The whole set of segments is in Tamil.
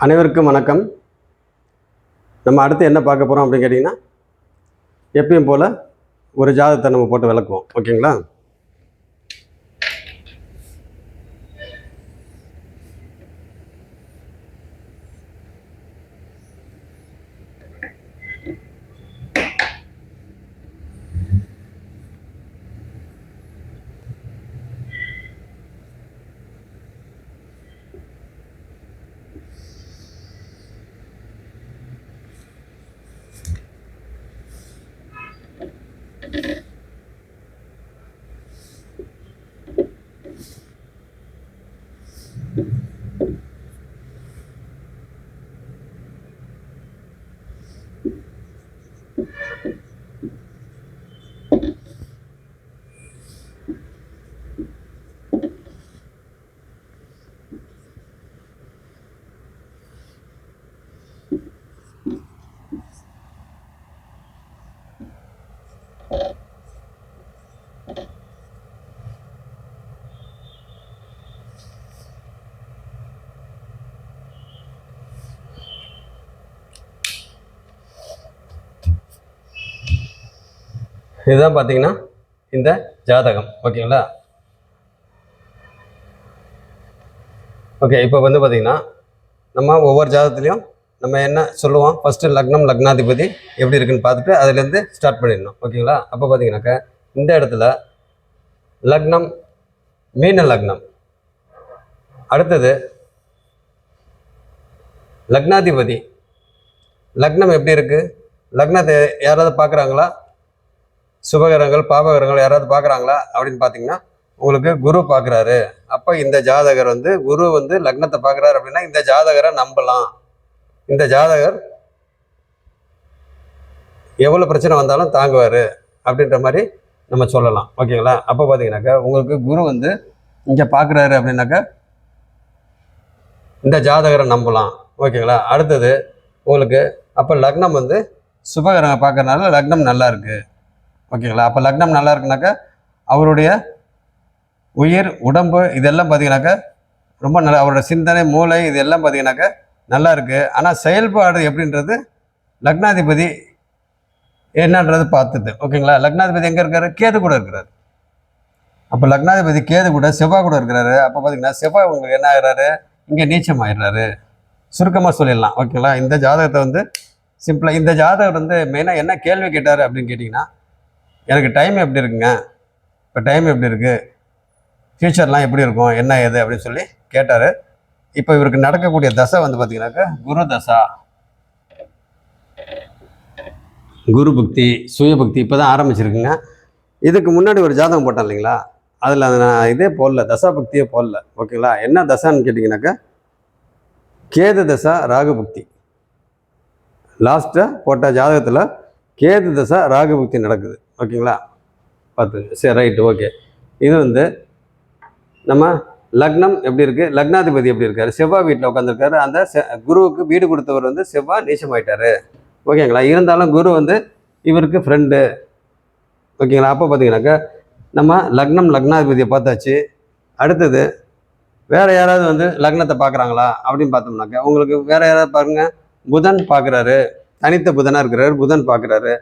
அனைவருக்கும் வணக்கம். நம்ம அடுத்து என்ன பார்க்க போகிறோம் அப்படின்னு கேட்டிங்கன்னா, எப்பயும் போல் ஒரு ஜாதகத்தை நம்ம போட்டு விளக்குவோம். ஓகேங்களா? இதுதான் பார்த்தீங்கன்னா இந்த ஜாதகம். ஓகேங்களா? ஓகே, இப்போ வந்து பார்த்தீங்கன்னா நம்ம ஒவ்வொரு ஜாதகத்துலேயும் நம்ம என்ன சொல்லுவோம், ஃபஸ்ட்டு லக்னம் லக்னாதிபதி எப்படி இருக்குன்னு பார்த்துட்டு அதுலேருந்து ஸ்டார்ட் பண்ணிடணும். ஓகேங்களா? அப்போ பார்த்தீங்கன்னாக்கா இந்த இடத்துல லக்னம் மீன லக்னம், அடுத்தது லக்னாதிபதி. லக்னம் எப்படி இருக்குது, லக்னத்தை யாராவது பார்க்குறாங்களா, சுபகரங்கள் பாபகரங்கள் யாராவது பார்க்குறாங்களா அப்படின்னு பார்த்தீங்கன்னா உங்களுக்கு குரு பார்க்குறாரு. அப்போ இந்த ஜாதகர் வந்து குரு வந்து லக்னத்தை பார்க்குறாரு அப்படின்னா இந்த ஜாதகரை நம்பலாம். இந்த ஜாதகர் எவ்வளோ பிரச்சனை வந்தாலும் தாங்குவார் அப்படின்ற மாதிரி நம்ம சொல்லலாம். ஓகேங்களா? அப்போ பார்த்தீங்கன்னாக்கா உங்களுக்கு குரு வந்து இங்கே பார்க்குறாரு அப்படின்னாக்கா இந்த ஜாதகரை நம்பலாம். ஓகேங்களா? அடுத்தது உங்களுக்கு அப்போ லக்னம் வந்து சுபகரங்க பார்க்கறதுனால லக்னம் நல்லா இருக்குது. ஓகேங்களா? அப்போ லக்னம் நல்லா இருக்குனாக்கா அவருடைய உயிர் உடம்பு இதெல்லாம் பார்த்தீங்கன்னாக்கா ரொம்ப நல்லா, அவரோட சிந்தனை மூளை இதெல்லாம் பார்த்தீங்கன்னாக்கா நல்லா இருக்குது. ஆனால் செயல்பாடு எப்படின்றது லக்னாதிபதி என்னன்றது பார்த்துட்டு. ஓகேங்களா? லக்னாதிபதி எங்கே இருக்காரு, கேது கூட இருக்கிறாரு. அப்போ லக்னாதிபதி கேது கூட செவ்வாய் கூட இருக்கிறாரு. அப்போ பார்த்தீங்கன்னா செவ்வாய் உங்களுக்கு என்ன ஆகிறாரு, இங்கே நீச்சம் ஆயிடுறாரு. சுருக்கமாக சொல்லிடலாம். ஓகேங்களா? இந்த ஜாதகத்தை வந்து சிம்பிளாக இந்த ஜாதகர் வந்து மெயினாக என்ன கேள்வி கேட்டார் அப்படின்னு கேட்டிங்கன்னா, எனக்கு டைம் எப்படி இருக்குங்க, இப்போ டைம் எப்படி இருக்குது, ஃப்யூச்சர்லாம் எப்படி இருக்கும், என்ன ஏது அப்படின்னு சொல்லி கேட்டார். இப்போ இவருக்கு நடக்கக்கூடிய தசை வந்து பார்த்தீங்கன்னாக்கா குரு தசா, குரு பக்தி சுய பக்தி இப்போ தான் ஆரம்பிச்சிருக்குங்க. இதுக்கு முன்னாடி ஒரு ஜாதகம் போட்டேன் இல்லைங்களா, அதில் நான் இதே போடல, தசா பக்தியே போடல. ஓகேங்களா? என்ன தசான்னு கேட்டிங்கனாக்கா கேது தசா ராகு பக்தி. லாஸ்ட்டாக போட்ட ஜாதகத்தில் கேது தசா ராகு பக்தி நடக்குது. ஓகேங்களா? பார்த்து சரி, ரைட்டு, ஓகே. இது வந்து நம்ம லக்னம் எப்படி இருக்குது, லக்னாதிபதி எப்படி இருக்கார், செவ்வாய் வீட்டில் உட்காந்துருக்காரு. அந்த குருவுக்கு வீடு கொடுத்தவர் வந்து செவ்வாய் நீச்சமாயிட்டார். ஓகேங்களா? இருந்தாலும் குரு வந்து இவருக்கு ஃப்ரெண்டு. ஓகேங்களா? அப்போ பார்த்தீங்கன்னாக்கா நம்ம லக்னம் லக்னாதிபதியை பார்த்தாச்சு. அடுத்தது வேறு யாராவது வந்து லக்னத்தை பார்க்குறாங்களா அப்படின்னு பார்த்தோம்னாக்கா உங்களுக்கு வேறு யாராவது பாருங்கள், புதன் பார்க்குறாரு, தனித்த புதனாக இருக்கிறாரு, புதன் பார்க்குறாரு.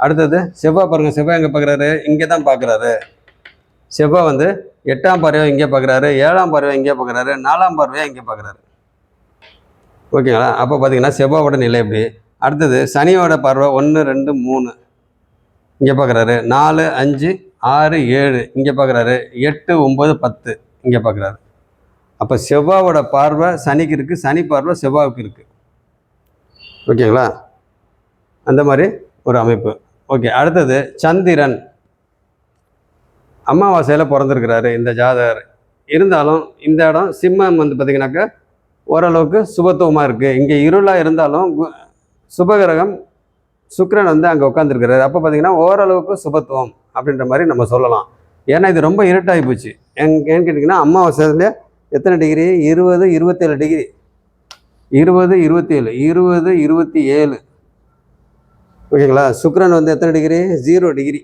அடுத்தது செவ்வாய் பாருங்கள், செவ்வாய் எங்கே பார்க்குறாரு, இங்கே தான் பார்க்குறாரு. செவ்வாய் வந்து 8ஆம் பார்வையாக இங்கே பார்க்குறாரு, 7ஆம் பார்வையாக இங்கே பார்க்குறாரு, 4ஆம் பார்வையாக இங்கே பார்க்குறாரு. ஓகேங்களா? அப்போ பார்த்தீங்கன்னா செவ்வாயோட நிலை எப்படி. அடுத்தது சனியோட பார்வை 1 2 3 இங்கே பார்க்குறாரு, 4 5 6 7 இங்கே பார்க்குறாரு, 8 9 10 இங்கே பார்க்குறாரு. அப்போ செவ்வாயோட பார்வை சனிக்கு இருக்குது, சனி பார்வை செவ்வாய்க்கு இருக்குது. ஓகேங்களா? அந்த மாதிரி ஒரு அமைப்பு. ஓகே. அடுத்தது சந்திரன் அமாவாசையில் பிறந்திருக்கிறாரு இந்த ஜாதகர். இருந்தாலும் இந்த இடம் சிம்மம் வந்து பார்த்திங்கனாக்கா ஓரளவுக்கு சுபத்துவமாக இருக்குது. இங்கே இருளாக இருந்தாலும் சுபகிரகம் சுக்கிரன் வந்து அங்கே உட்காந்துருக்கிறாரு. அப்போ பார்த்திங்கன்னா ஓரளவுக்கு சுபத்துவம் அப்படின்ற மாதிரி நம்ம சொல்லலாம். ஏன்னா இது ரொம்ப இருட்டாகி போச்சு. ஏன்னு கேட்டிங்கன்னா அமாவாசையில் எத்தனை டிகிரி, 20 27 டிகிரி, 20 27 20 27. ஓகேங்களா? சுக்கிரன் வந்து எத்தனை டிகிரி, 0 டிகிரி.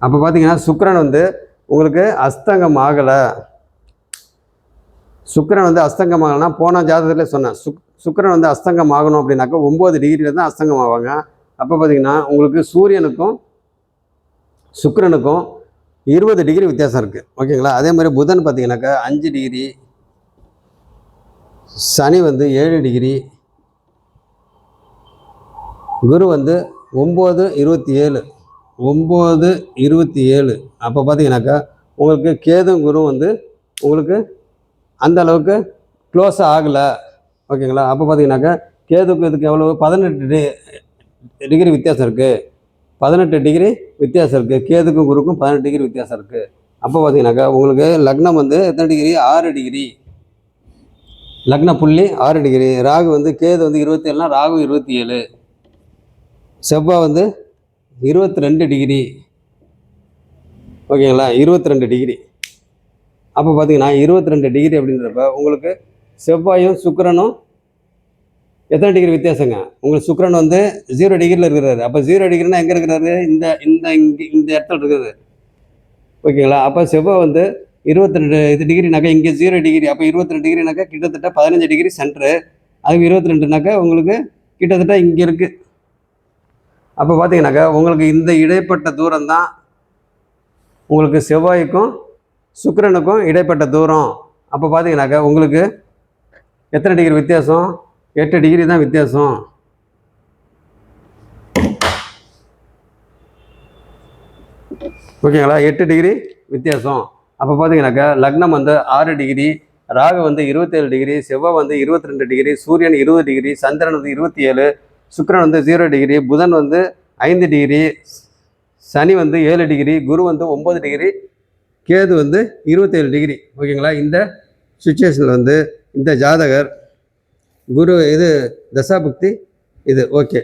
அப்போ பார்த்தீங்கன்னா சுக்கிரன் வந்து உங்களுக்கு அஸ்தங்கம் ஆகலை. சுக்கிரன் வந்து அஸ்தங்கமாகனா போன ஜாதகத்தில் சொன்னேன். சுக்கிரன் வந்து அஸ்தங்கம் ஆகணும் அப்படின்னாக்கா 9 டிகிரியில் தான் அஸ்தங்கம் ஆவாங்க. அப்போ பார்த்தீங்கன்னா உங்களுக்கு சூரியனுக்கும் சுக்கிரனுக்கும் 20 டிகிரி வித்தியாசம் இருக்குது. ஓகேங்களா? அதே மாதிரி புதன் பார்த்தீங்கன்னாக்கா 5 டிகிரி, சனி வந்து 7 டிகிரி, குரு வந்து 9, 27. அப்போ பார்த்தீங்கன்னாக்கா உங்களுக்கு கேதும் குரு வந்து உங்களுக்கு அந்த அளவுக்கு க்ளோஸாக ஆகலை. ஓகேங்களா? அப்போ பார்த்தீங்கன்னாக்கா கேதுக்கு இதுக்கு எவ்வளோ 18 டிகிரி வித்தியாசம் இருக்குது. 18 டிகிரி வித்தியாசம் இருக்குது. கேதுக்கும் குருக்கும் 18 டிகிரி வித்தியாசம் இருக்குது. அப்போ பார்த்தீங்கன்னாக்கா உங்களுக்கு லக்னம் வந்து எத்தனை டிகிரி? 6 டிகிரி. லக்ன புள்ளி 6 டிகிரி. ராகு வந்து கேது வந்து 27னா ராகு 27. செவ்வாய் வந்து 22 டிகிரி. ஓகேங்களா? 22 டிகிரி. அப்போ பார்த்தீங்கன்னா 22 டிகிரி அப்படின்றப்ப உங்களுக்கு செவ்வாயும் சுக்கிரனும் எத்தனை டிகிரி வித்தியாசங்க? உங்களுக்கு சுக்கிரன் வந்து 0 டிகிரியில் இருக்கிறாரு. அப்போ 0 டிகிரினா எங்கே இருக்கிறாரு? இந்த இடத்துல இருக்கிறது. ஓகேங்களா? அப்போ செவ்வாய் வந்து 22 டிகிரினாக்கா இங்கே 0 டிகிரி. அப்போ 22 டிகிரினாக்கா கிட்டத்தட்ட 15 டிகிரி சென்ட்ரு. அது 22நாக்கா உங்களுக்கு கிட்டத்தட்ட இங்கே இருக்குது. அப்போ பார்த்தீங்கன்னாக்கா உங்களுக்கு இந்த இடைப்பட்ட தூரம் தான் உங்களுக்கு செவ்வாய்க்கும் சுக்கிரனுக்கும் இடைப்பட்ட தூரம். அப்போ பார்த்தீங்கன்னாக்கா உங்களுக்கு எத்தனை டிகிரி வித்தியாசம்? 8 டிகிரி தான் வித்தியாசம். ஓகேங்களா? 8 டிகிரி வித்தியாசம். அப்போ பார்த்தீங்கன்னாக்கா லக்னம் வந்து 6 டிகிரி, ராகு வந்து 27 டிகிரி, செவ்வாய் வந்து 22 டிகிரி, சூரியன் 20 டிகிரி, சந்திரன் வந்து 27, சுக்கிரன் வந்து 0 டிகிரி, புதன் வந்து 5 டிகிரி, சனி வந்து 7 டிகிரி, குரு வந்து 9 டிகிரி, கேது வந்து 27 டிகிரி. ஓகேங்களா? இந்த சுச்சுவேஷனில் வந்து இந்த ஜாதகர் குரு இது தசாபுக்தி இது ஓகே.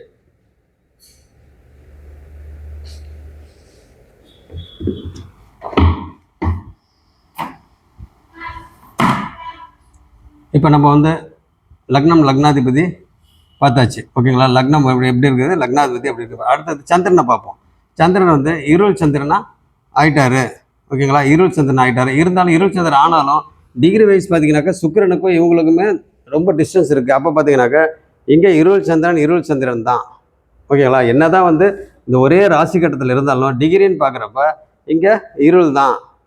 இப்போ நம்ம வந்து லக்னம் லக்னாதிபதி பார்த்தாச்சு. ஓகேங்களா? லக்னம் எப்படி இருக்குது, லக்னாதிபதி எப்படி இருக்குது. அடுத்தது சந்திரனை பார்ப்போம். சந்திரன் வந்து இருள் சந்திரனா ஆயிட்டாரு. ஓகேங்களா? இருள் சந்திரன் ஆகிட்டார். இருந்தாலும் இருள் சந்திரன் ஆனாலும் டிகிரி வைஸ் பார்த்தீங்கன்னாக்கா சுக்கிரனுக்கும் இவங்களுக்குமே ரொம்ப டிஸ்டன்ஸ் இருக்குது. அப்போ பார்த்தீங்கன்னாக்கா இங்கே இருள் சந்திரன் தான். ஓகேங்களா? என்ன தான் வந்து இந்த ஒரே ராசி கட்டத்தில் இருந்தாலும் டிகிரின்னு பார்க்குறப்ப இங்கே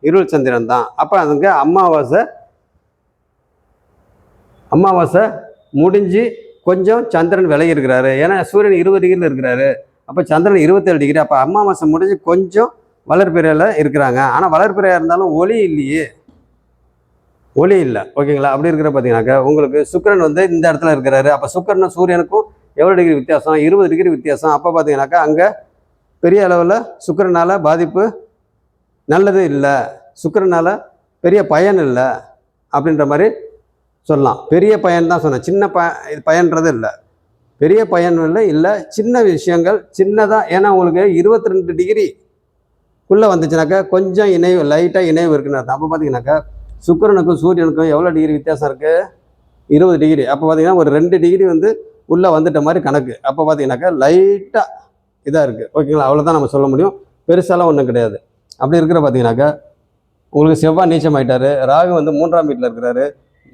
இருள் சந்திரன் தான். அப்போ அதுங்க அமாவாசை முடிஞ்சு கொஞ்சம் சந்திரன் விலகி இருக்கிறாரு. ஏன்னா சூரியன் 20 டிகிரியில் இருக்கிறாரு. அப்போ சந்திரன் 27 டிகிரி. அப்போ அமாவாசை முடிஞ்சு கொஞ்சம் வளர்பிறையில் இருக்கிறாங்க. ஆனால் வளர்பிறையாக இருந்தாலும் ஒளி இல்லை. ஓகேங்களா? அப்படி இருக்கிற பார்த்தீங்கன்னாக்கா உங்களுக்கு சுக்கிரன் வந்து இந்த இடத்துல இருக்கிறாரு. அப்போ சுக்கிரனும் சூரியனுக்கும் எவ்வளோ டிகிரி வித்தியாசம்? 20 டிகிரி வித்தியாசம். அப்போ பார்த்தீங்கன்னாக்கா அங்கே பெரிய அளவில் சுக்கிரனால் பாதிப்பு நல்லது இல்லை, சுக்கிரனால் பெரிய பயன் இல்லை அப்படின்ற மாதிரி சொல்லலாம். பெரிய பயன் தான் சொன்னேன், சின்ன பயன்றது இல்லை. பெரிய பயன் இல்லை, சின்ன விஷயங்கள் சின்னதாக. ஏன்னா உங்களுக்கு 22 டிகிரிக்குள்ளே வந்துச்சுனாக்கா கொஞ்சம் லைட்டாக இணைவு இருக்குன்னு அர்த்தம். அப்போ பார்த்தீங்கன்னாக்கா சுக்கிரனுக்கும் சூரியனுக்கும் எவ்வளோ டிகிரி வித்தியாசம் இருக்குது? 20 டிகிரி. அப்போ பார்த்தீங்கன்னா ஒரு 2 டிகிரி வந்து உள்ளே வந்துட்ட மாதிரி கணக்கு. அப்போ பார்த்தீங்கன்னாக்கா லைட்டாக இதாக இருக்குது. ஓகேங்களா? அவ்வளோதான் நம்ம சொல்ல முடியும், பெருசாலாம் ஒன்றும் கிடையாது. அப்படி இருக்கிற பார்த்தீங்கன்னாக்கா உங்களுக்கு செவ்வாய் நீச்சம் ஆகிட்டாரு, ராகு வந்து 3ஆம் வீட்டில் இருக்கிறாரு,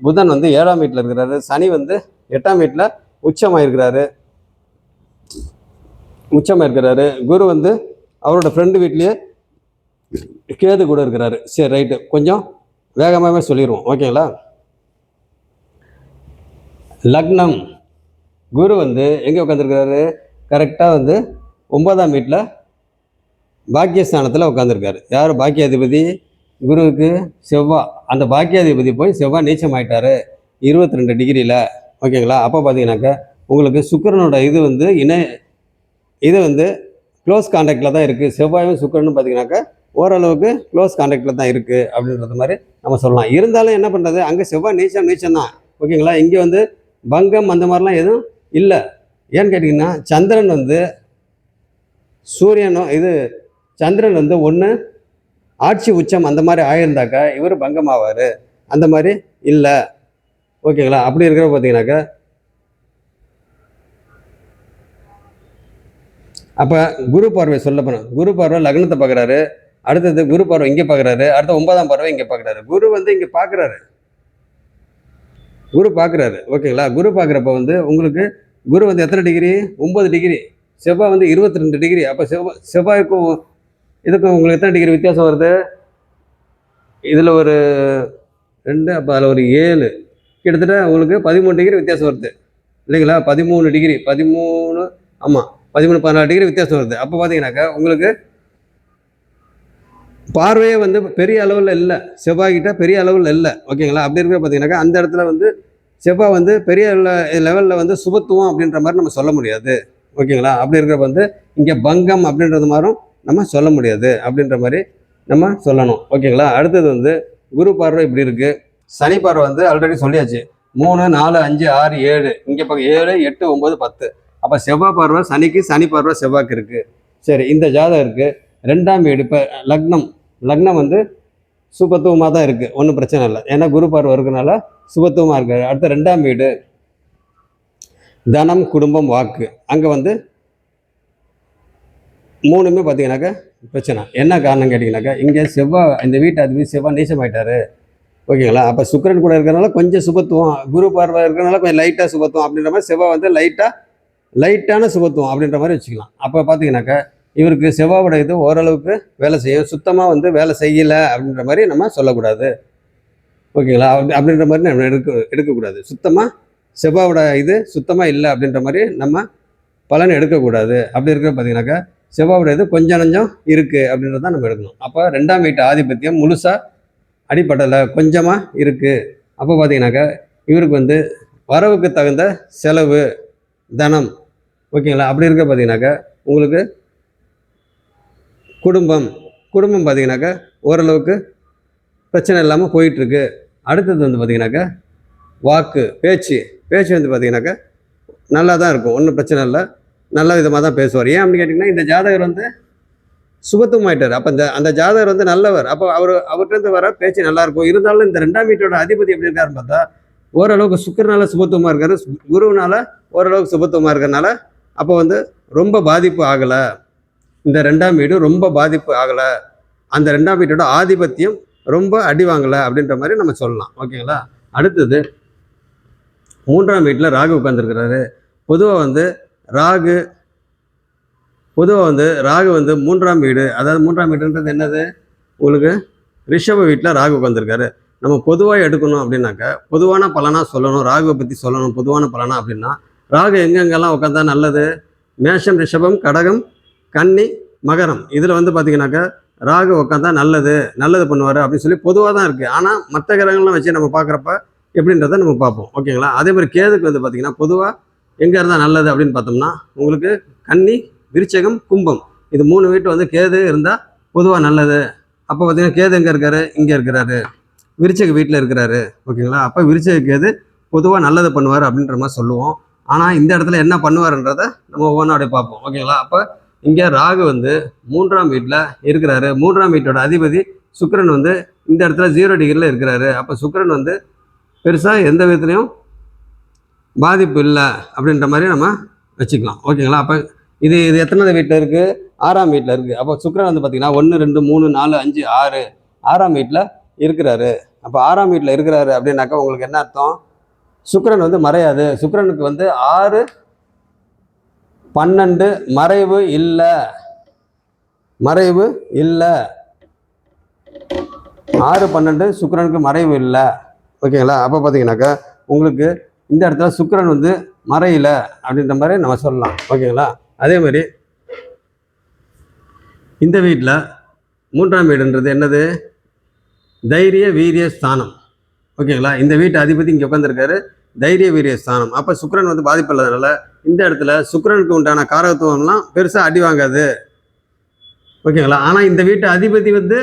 புதன் வந்து 7ஆம் வீட்டில் இருக்கிறாரு, சனி வந்து 8ஆம் வீட்டில் உச்சமாயிருக்கிறாரு. குரு வந்து அவரோட ஃப்ரெண்டு வீட்லேயே கேது கூட இருக்கிறாரு. சரி, ரைட்டு, கொஞ்சம் வேகமாகவே சொல்லிடுவோம். ஓகேங்களா? லக்னம் குரு வந்து எங்கே உட்காந்துருக்கிறாரு? கரெக்டாக வந்து 9ஆம் வீட்டில் பாக்கியஸ்தானத்தில் உட்காந்துருக்காரு. யார் பாக்கியாதிபதி? குருவுக்கு செவ்வாய். அந்த பாக்கியாதிபதி போய் செவ்வாய் நீச்சம் ஆகிட்டாரு 22 டிகிரியில். ஓகேங்களா? அப்போ பார்த்தீங்கன்னாக்கா உங்களுக்கு சுக்கிரனோட இது வந்து க்ளோஸ் கான்டாக்டில் தான் இருக்குது. செவ்வாயும் சுக்கிரனும் பார்த்தீங்கன்னாக்கா ஓரளவுக்கு க்ளோஸ் கான்டாக்டில் தான் இருக்குது அப்படின்றது மாதிரி நம்ம சொல்லலாம். இருந்தாலும் என்ன பண்ணுறது, அங்கே செவ்வாய் நீச்சம் தான். ஓகேங்களா? இங்கே வந்து பங்கம் அந்த மாதிரிலாம் எதுவும் இல்லை. ஏன்னு கேட்டிங்கன்னா சந்திரன் வந்து சந்திரன் வந்து ஒன்று ஆட்சி உச்சம் அந்த மாதிரி ஆயிருந்தாக்கா இவர் பங்கமாவார். அந்த மாதிரி இல்லை. ஓகேங்களா? அப்படி இருக்கிற பார்த்தீங்கன்னாக்கா அப்போ குரு பார்வை சொல்ல போனோம். குரு பார்வை லக்னத்தை பார்க்குறாரு, அடுத்தது குரு பார்வை இங்கே பார்க்குறாரு, அடுத்த 9ஆம் பார்வை இங்கே பார்க்குறாரு. குரு வந்து இங்கே பார்க்குறாரு. குரு பார்க்குறாரு. ஓகேங்களா? குரு பார்க்குறப்ப வந்து உங்களுக்கு குரு வந்து எத்தனை டிகிரி? 9 டிகிரி. செவ்வாய் வந்து 22 டிகிரி. அப்போ செவ்வாய்க்கும் இதுக்கும் உங்களுக்கு எத்தனை டிகிரி வித்தியாசம் வருது? இதில் ஒரு 2, அப்போ அதில் ஒரு 7, கிட்டத்தட்ட உங்களுக்கு 13 டிகிரி வித்தியாசம் வருது இல்லைங்களா? 13 டிகிரி, 13, ஆமாம், 13, 14 டிகிரி வித்தியாசம் வருது. அப்போ பார்த்தீங்கன்னாக்கா உங்களுக்கு பார்வையே வந்து பெரிய அளவில் இல்லை, செவ்வாய்கிட்ட பெரிய அளவில் இல்லை. ஓகேங்களா? அப்படி இருக்கிற பார்த்தீங்கன்னாக்கா அந்த இடத்துல வந்து செவ்வாய் வந்து பெரிய லெவலில் வந்து சுபத்துவம் அப்படின்ற மாதிரி நம்ம சொல்ல முடியாது. ஓகேங்களா? அப்படி இருக்கிறப்ப வந்து இங்கே பங்கம் அப்படின்றது மாதிரும் நம்ம சொல்ல முடியாது அப்படின்ற மாதிரி நம்ம சொல்லணும். ஓகேங்களா? அடுத்தது வந்து குரு பார்வை இப்படி இருக்குது. சனி பார்வை வந்து ஆல்ரெடி சொல்லியாச்சு. 3, 4, 5, 6, 7, இங்கே இப்போ 7, 8, 9, 10. அப்போ செவ்வாய் பார்வை சனிக்கு, சனி பார்வை செவ்வாய்க்கு இருக்குது. சரி, இந்த ஜாதகம் இருக்குது. 2ஆம் வீடு இப்போ லக்னம் வந்து சுபத்துவமாக தான் இருக்குது, ஒன்றும் பிரச்சனை இல்லை. ஏன்னா குரு பார்வை இருக்கிறனால சுபத்துவமாக இருக்குது. அடுத்த 2ஆம் வீடு தனம், குடும்பம், வாக்கு, அங்கே வந்து 3மே பார்த்தீங்கன்னாக்கா பிரச்சனை. என்ன காரணம் கேட்டிங்கனாக்கா இங்கே செவ்வாய், இந்த வீட்டு அதிபதி செவ்வாய் நீச்சமாயிட்டாரு. ஓகேங்களா? அப்போ சுக்கிரன் கூட இருக்கிறனால கொஞ்சம் சுபத்துவம், குரு பார்வை இருக்கிறனால கொஞ்சம் லைட்டாக சுபத்துவம் அப்படின்ற மாதிரி செவ்வாய் வந்து லைட்டான சுபத்துவம் அப்படின்ற மாதிரி வச்சுக்கலாம். அப்போ பார்த்தீங்கன்னாக்கா இவருக்கு செவ்வாயோட இது ஓரளவுக்கு வேலை செய்யும். சுத்தமாக வந்து வேலை செய்யலை அப்படின்ற மாதிரி நம்ம சொல்லக்கூடாது. ஓகேங்களா? அப்படின்ற மாதிரி நம்ம எடுக்கக்கூடாது. சுத்தமாக செவ்வாயோட இது சுத்தமாக இல்லை அப்படின்ற மாதிரி நம்ம பலன் எடுக்கக்கூடாது. அப்படி இருக்க பார்த்தீங்கன்னாக்கா செவ்வாயோட இது கொஞ்சம் நஞ்சம் இருக்குது அப்படின்றத நம்ம எடுக்கணும். அப்போ 2ஆம் வீட்டு ஆதிபத்தியம் முழுசாக அடிப்படலை, கொஞ்சமாக இருக்குது. அப்போ பார்த்தீங்கன்னாக்கா இவருக்கு வந்து வரவுக்கு தகுந்த செலவு, தனம். ஓகேங்களா? அப்படி இருக்க பார்த்தீங்கன்னாக்கா உங்களுக்கு குடும்பம் பார்த்தீங்கன்னாக்கா ஓரளவுக்கு பிரச்சனை இல்லாமல் போயிட்டுருக்கு. அடுத்தது வந்து பார்த்தீங்கன்னாக்கா வாக்கு, பேச்சு வந்து பார்த்தீங்கன்னாக்கா நல்லா தான் இருக்கும், ஒன்றும் பிரச்சனை இல்லை, நல்ல விதமாக தான் பேசுவார். ஏன் அப்படின்னு கேட்டிங்கன்னா இந்த ஜாதகர் வந்து சுபத்துவமாயிட்டார். அப்போ அந்த ஜாதகர் வந்து நல்லவர். அப்போ அவர்கிட்ட வர பேச்சு நல்லாயிருக்கும். இருந்தாலும் இந்த 2ஆம் வீட்டோட அதிபதி எப்படி இருக்காருன்னு பார்த்தா ஓரளவுக்கு சுக்கிரனால சுபத்துவமாக இருக்காரு, குருவினால ஓரளவுக்கு சுபத்துவமாக இருக்கிறனால அப்போ வந்து ரொம்ப பாதிப்பு ஆகலை. இந்த 2ஆம் வீடு ரொம்ப பாதிப்பு ஆகலை, அந்த 2ஆம் வீட்டோட ஆதிபத்தியம் ரொம்ப அடி வாங்கலை அப்படின்ற மாதிரி நம்ம சொல்லலாம். ஓகேங்களா? அடுத்தது 3ஆம் வீட்டில் ராகு உட்காந்துருக்கிறாரு. பொதுவாக வந்து ராகு வந்து 3ஆம் வீடு, அதாவது 3ஆம் வீடுன்றது என்னது உங்களுக்கு ரிஷப வீட்டில் ராகு உட்காந்துருக்காரு. நம்ம பொதுவாக எடுக்கணும் அப்படின்னாக்கா பொதுவான பலனாக சொல்லணும், ராகுவை பற்றி சொல்லணும் பொதுவான பலனா அப்படின்னா ராகு எங்கெங்கெல்லாம் உட்காந்தா நல்லது? மேஷம், ரிஷபம், கடகம், கன்னி, மகரம், இதில் வந்து பார்த்தீங்கன்னாக்கா ராகு உட்காந்தா நல்லது பண்ணுவார் அப்படின்னு சொல்லி பொதுவாக தான் இருக்குது. ஆனால் மற்ற கிரகங்கள்லாம் வச்சு நம்ம பார்க்குறப்ப எப்படின்றத நம்ம பார்ப்போம். ஓகேங்களா? அதே மாதிரி கேதுக்கு வந்து பார்த்தீங்கன்னா பொதுவாக எங்கே இருந்தால் நல்லது அப்படின்னு பார்த்தோம்னா உங்களுக்கு கன்னி, விருச்சகம், கும்பம், இது 3 வீட்டு வந்து கேது இருந்தால் பொதுவாக நல்லது. அப்போ பார்த்தீங்கன்னா கேது எங்கே இருக்காரு? இங்கே இருக்கிறாரு, விருச்சக வீட்டில் இருக்கிறாரு. ஓகேங்களா? அப்போ விருச்சக கேது பொதுவாக நல்லது பண்ணுவார் அப்படின்ற மாதிரி சொல்லுவோம். ஆனால் இந்த இடத்துல என்ன பண்ணுவார்ன்றதை நம்ம ஒவ்வொன்றாடைய பார்ப்போம். ஓகேங்களா? அப்போ இங்கே ராகு வந்து 3ஆம் வீட்டில் இருக்கிறாரு. 3ஆம் வீட்டோட அதிபதி சுக்கிரன் வந்து இந்த இடத்துல 0 டிகிரியில் இருக்கிறாரு. அப்போ சுக்கிரன் வந்து பெருசாக எந்த விதத்துலையும் பாதிப்பு இல்லை அப்படின்ற மாதிரி நம்ம வச்சுக்கலாம். ஓகேங்களா? அப்போ இது எத்தனாவது வீட்டில் இருக்குது? 6ஆம் வீட்டில் இருக்குது. அப்போ சுக்கிரன் வந்து பார்த்தீங்கன்னா 1, 2, 3, 4, 5, 6, 6ஆம் வீட்டில் இருக்கிறாரு. அப்போ 6ஆம் வீட்டில் இருக்கிறாரு அப்படின்னாக்கா உங்களுக்கு என்ன அர்த்தம்? சுக்கிரன் வந்து மறையாது. சுக்கிரனுக்கு வந்து 6, 12 மறைவு இல்லை. 6, 12 சுக்கிரனுக்கு மறைவு இல்லை. ஓகேங்களா? அப்போ பார்த்தீங்கன்னாக்கா உங்களுக்கு இந்த இடத்துல சுக்கிரன் வந்து மறையில அப்படின்ற மாதிரி நம்ம சொல்லலாம். ஓகேங்களா? அதே மாதிரி இந்த வீட்டில் 3ஆம் வீடுன்றது என்னது? தைரிய வீரிய ஸ்தானம். ஓகேங்களா? இந்த வீட்டு அதிபதி இங்கே உட்காந்துருக்காரு, தைரிய வீரிய ஸ்தானம். அப்போ சுக்கிரன் வந்து பாதிப்பு இல்லாதனால இந்த இடத்துல சுக்கிரனுக்கு உண்டான காரகத்துவம்லாம் பெருசாக அடி வாங்காது. ஓகேங்களா? ஆனால் இந்த வீட்டு அதிபதி வந்து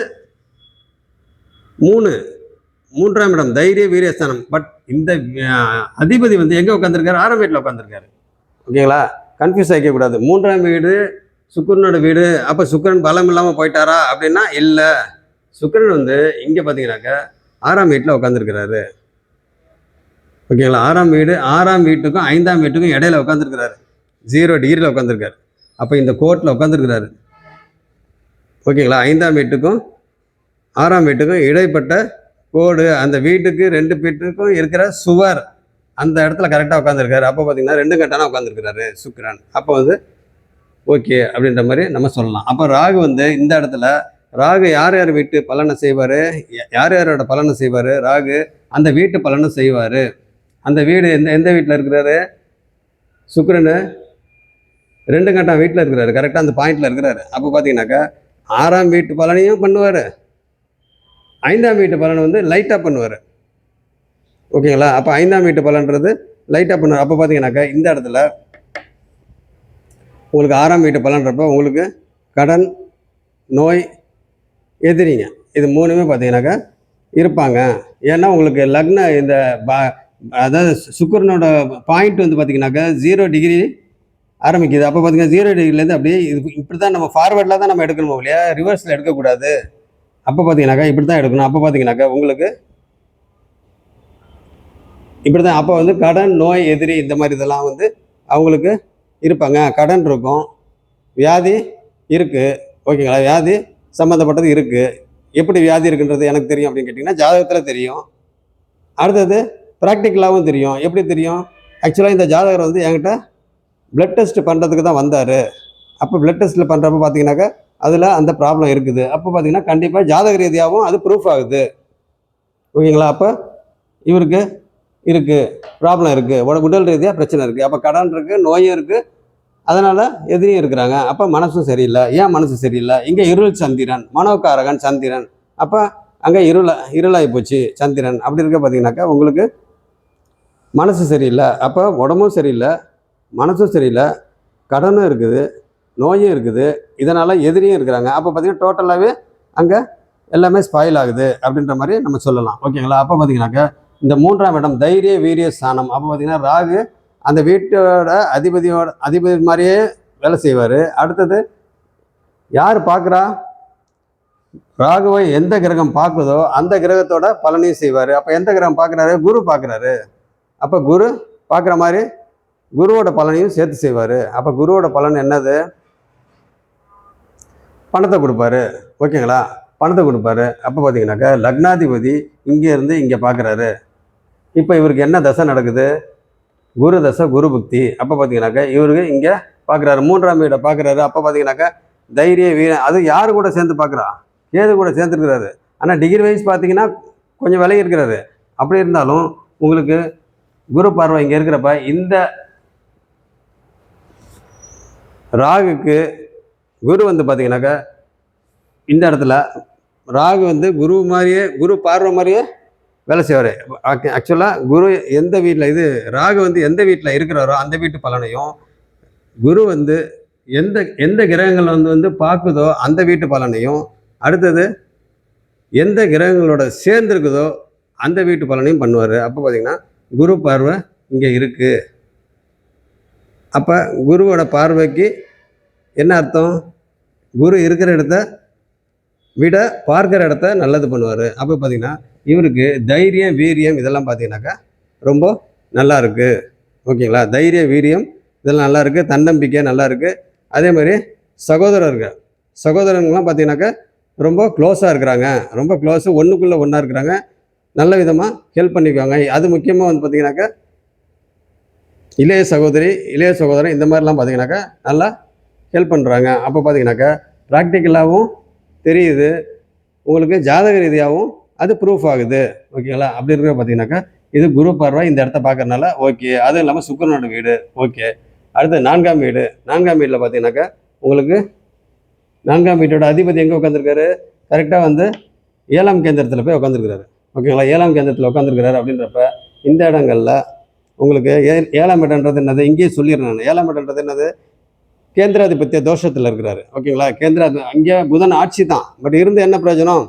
3ஆம் இடம் தைரிய வீரியஸ்தானம். பட் இந்த அதிபதி வந்து எங்கே உட்காந்துருக்காரு? 6ஆம் வீட்டில் உட்காந்துருக்காரு. ஓகேங்களா? கன்ஃபியூஸ் ஆகிக்கக்கூடாது. 3ஆம் வீடு சுக்கிரனோட வீடு, அப்போ சுக்கிரன் பலம் இல்லாமல் போயிட்டாரா அப்படின்னா இல்லை. சுக்கிரன் வந்து இங்கே பார்த்தீங்கன்னாக்கா 6ஆம் வீட்டில் உட்காந்துருக்கிறாரு. ஓகேங்களா? 6ஆம் வீட்டுக்கும் 5ஆம் வீட்டுக்கும் இடையில உட்காந்துருக்கிறாரு, 0 டிகிரியில் உட்காந்துருக்காரு. அப்போ இந்த கோர்ட்டில் உட்காந்துருக்கிறாரு. ஓகேங்களா? 5ஆம் வீட்டுக்கும் 6ஆம் வீட்டுக்கும் இடைப்பட்ட கோடு, அந்த வீட்டுக்கு 2 வீட்டுக்கும் இருக்கிற சுவர், அந்த இடத்துல கரெக்டாக உட்காந்துருக்காரு. அப்போ பார்த்தீங்கன்னா 2 கட்டானா உட்காந்துருக்கிறாரு சுக்கிரன். அப்போ வந்து ஓகே அப்படின்ற மாதிரி நம்ம சொல்லலாம். அப்போ ராகு வந்து இந்த இடத்துல ராகு யார் யார் வீட்டு பலனை செய்வார், யார் யாரோட பலனை செய்வார், ராகு அந்த வீட்டு பலனை செய்வார். அந்த வீடு எந்த எந்த வீட்டில் இருக்கிறாரு, சுக்கிரன் 2 கட்டம் வீட்டில் இருக்கிறாரு, கரெக்டாக அந்த பாயிண்டில் இருக்கிறாரு. அப்போ பார்த்தீங்கன்னாக்கா 6ஆம் வீட்டு பலனையும் பண்ணுவார், 5ஆம் வீட்டு பலனை வந்து லைட்டாக பண்ணுவார். ஓகேங்களா? அப்போ 5ஆம் வீட்டு பலன்றது லைட்டாக பண்ணுவார். அப்போ பார்த்தீங்கன்னாக்கா இந்த இடத்துல உங்களுக்கு 6ஆம் வீட்டு பலன்றப்போ உங்களுக்கு கடன், நோய், எதிரிங்க இது 3மே பார்த்தீங்கன்னாக்கா இருப்பாங்க. ஏன்னா உங்களுக்கு லக்ன இந்த அதாவது சுக்கிரனோட பாயிண்ட் வந்து பார்த்தீங்கன்னாக்கா 0 டிகிரி ஆரம்பிக்குது. அப்போ பார்த்தீங்கன்னா 0 டிகிரிலேருந்து அப்படியே இது இப்படி தான் நம்ம ஃபார்வர்டில் தான் நம்ம எடுக்கணுமோ இல்லையா, ரிவர்ஸில் எடுக்கக்கூடாது. அப்போ பார்த்தீங்கன்னாக்கா இப்படி தான் எடுக்கணும். அப்போ பார்த்தீங்கன்னாக்கா உங்களுக்கு இப்படி தான். அப்போ வந்து கடன், நோய், எதிரி இந்த மாதிரி இதெல்லாம் வந்து அவங்களுக்கு இருப்பாங்க. கடன் இருக்கும், வியாதி இருக்குது. ஓகேங்களா? வியாதி சம்மந்தப்பட்டது இருக்குது. எப்படி வியாதி இருக்குன்றது எனக்கு தெரியும் அப்படின்னு கேட்டிங்கன்னா ஜாதகத்தில் தெரியும். அடுத்தது ப்ராக்டிக்கலாகவும் தெரியும். எப்படி தெரியும்? ஆக்சுவலாக இந்த ஜாதகர் வந்து என்கிட்ட பிளட் டெஸ்ட் பண்ணுறதுக்கு தான் வந்தார். அப்போ பிளட் டெஸ்ட்டில் பண்ணுறப்ப பார்த்தீங்கன்னாக்கா அதில் அந்த ப்ராப்ளம் இருக்குது. அப்போ பார்த்தீங்கன்னா கண்டிப்பாக ஜாதக ரீதியாகவும் அது ப்ரூஃப் ஆகுது. ஓகேங்களா? அப்போ இவருக்கு இருக்குது, ப்ராப்ளம் இருக்குது, உடல் ரீதியாக பிரச்சனை இருக்குது. அப்போ கடன் இருக்குது, நோயும் இருக்குது, அதனால் எதிரியும் இருக்கிறாங்க. அப்போ மனசும் சரியில்லை. ஏன் மனசு சரியில்லை? இங்கே இருள் சந்திரன், மனோகாரகன் சந்திரன். அப்போ அங்கே இருளாகி போச்சு சந்திரன். அப்படி இருக்க பார்த்தீங்கன்னாக்கா உங்களுக்கு மனசு சரியில்லை. அப்போ உடம்பும் சரியில்லை, மனசும் சரியில்லை, கடனும் இருக்குது, நோயும் இருக்குது, இதனால் எதிரியும் இருக்கிறாங்க. அப்போ பார்த்தீங்கன்னா டோட்டலாகவே அங்கே எல்லாமே ஸ்பாயில் ஆகுது அப்படின்ற மாதிரி நம்ம சொல்லலாம். ஓகேங்களா? அப்போ பார்த்தீங்கன்னாக்கா இந்த 3ஆம் இடம் தைரிய வீரிய ஸ்தானம். அப்போ பார்த்தீங்கன்னா ராகு அந்த வீட்டோட அதிபதி மாதிரியே வேலை செய்வார். அடுத்தது யார் பார்க்குறா, ராகுவை எந்த கிரகம் பார்க்குதோ அந்த கிரகத்தோட பலனையும் செய்வார். அப்போ எந்த கிரகம் பார்க்குறாரு? குரு பார்க்குறாரு. அப்போ குரு பார்க்குற மாதிரி குருவோட பலனையும் சேர்த்து செய்வார். அப்போ குருவோட பலன் என்னது? பணத்தை கொடுப்பாரு. ஓகேங்களா? பணத்தை கொடுப்பாரு. அப்போ பார்த்தீங்கன்னாக்கா லக்னாதிபதி இங்கே இருந்து இங்கே பார்க்குறாரு. இப்போ இவருக்கு என்ன தசை நடக்குது? குரு தசை, குரு புக்தி. அப்போ பார்த்தீங்கன்னாக்கா இவருக்கு இங்கே பார்க்குறாரு, 3ஆம் வீடை பார்க்குறாரு. அப்போ பார்த்தீங்கன்னாக்கா தைரிய வீரம், அது யார் கூட சேர்ந்து பார்க்குறா? கேது கூட சேர்ந்துருக்கிறாரு. ஆனால் டிகிரி வைஸ் பார்த்தீங்கன்னா கொஞ்சம் விலகி இருக்கிறாரு. அப்படி இருந்தாலும் உங்களுக்கு குரு பார்வை இங்கே இருக்கிறப்ப இந்த ராகுக்கு குரு வந்து பார்த்தீங்கன்னாக்கா இந்த இடத்துல ராகு வந்து குரு மாதிரியே, குரு பார்வை மாதிரியே வேலை செய்வார். ஆக்சுவலாக குரு எந்த வீட்டில் ராகு வந்து எந்த வீட்டில் இருக்கிறாரோ அந்த வீட்டு பலனையும், குரு வந்து எந்த எந்த கிரகங்கள் வந்து பார்க்குதோ அந்த வீட்டு பலனையும், அடுத்தது எந்த கிரகங்களோட சேர்ந்துருக்குதோ அந்த வீட்டு பலனையும் பண்ணுவார். அப்போ பார்த்தீங்கன்னா குரு பார்வை இங்கே இருக்குது. அப்போ குருவோட பார்வைக்கு என்ன அர்த்தம்? குரு இருக்கிற இடத்த விட பார்க்குற இடத்த நல்லது பண்ணுவார். அப்போ பார்த்தீங்கன்னா இவருக்கு தைரியம், வீரியம் இதெல்லாம் பார்த்தீங்கன்னாக்கா ரொம்ப நல்லா இருக்குது. ஓகேங்களா? தைரியம், வீரியம் இதெல்லாம் நல்லா இருக்குது, தன்னம்பிக்கை நல்லா இருக்குது. அதே மாதிரி சகோதரங்கள்லாம் பார்த்தீங்கன்னாக்கா ரொம்ப க்ளோஸாக இருக்கிறாங்க, ரொம்ப க்ளோஸு, ஒன்றுக்குள்ளே ஒன்றா இருக்கிறாங்க, நல்ல விதமாக ஹெல்ப் பண்ணிக்குவாங்க. அது முக்கியமாக வந்து பார்த்தீங்கன்னாக்கா இளைய சகோதரி, இளைய சகோதரன் இந்த மாதிரிலாம் பார்த்தீங்கன்னாக்கா நல்லா ஹெல்ப் பண்ணுறாங்க. அப்போ பார்த்தீங்கன்னாக்கா ப்ராக்டிக்கலாகவும் தெரியுது, உங்களுக்கு ஜாதக ரீதியாகவும் அது ப்ரூஃப் ஆகுது. ஓகேங்களா? அப்படி இருக்கிற பார்த்தீங்கன்னாக்கா இது குரு பார்வை இந்த இடத்த பார்க்கறதுனால ஓகே. அதுவும் இல்லாமல் சுக்கிரனோட வீடு ஓகே. அடுத்து 4ஆம் வீடு. 4ஆம் வீட்டில் பார்த்தீங்கன்னாக்கா உங்களுக்கு 4ஆம் வீட்டோட அதிபதி எங்கே உட்காந்துருக்காரு? கரெக்டாக வந்து 7ஆம் கேந்திரத்தில் போய் உட்காந்துருக்கிறாரு. ஓகேங்களா? 7ஆம் கேந்திரத்தில் உட்காந்துருக்கிறாரு. அப்படின்றப்ப இந்த இடங்களில் உங்களுக்கு 7ஆம் இடன்றது என்னது? இங்கேயே சொல்லிடுறேன் நான். 7ஆம் இடன்றது என்னது? கேந்திராதிபத்திய தோஷத்தில் இருக்கிறாரு. ஓகேங்களா? அங்கே புதன் ஆட்சி தான், பட் இருந்து என்ன பிரயோஜனம்?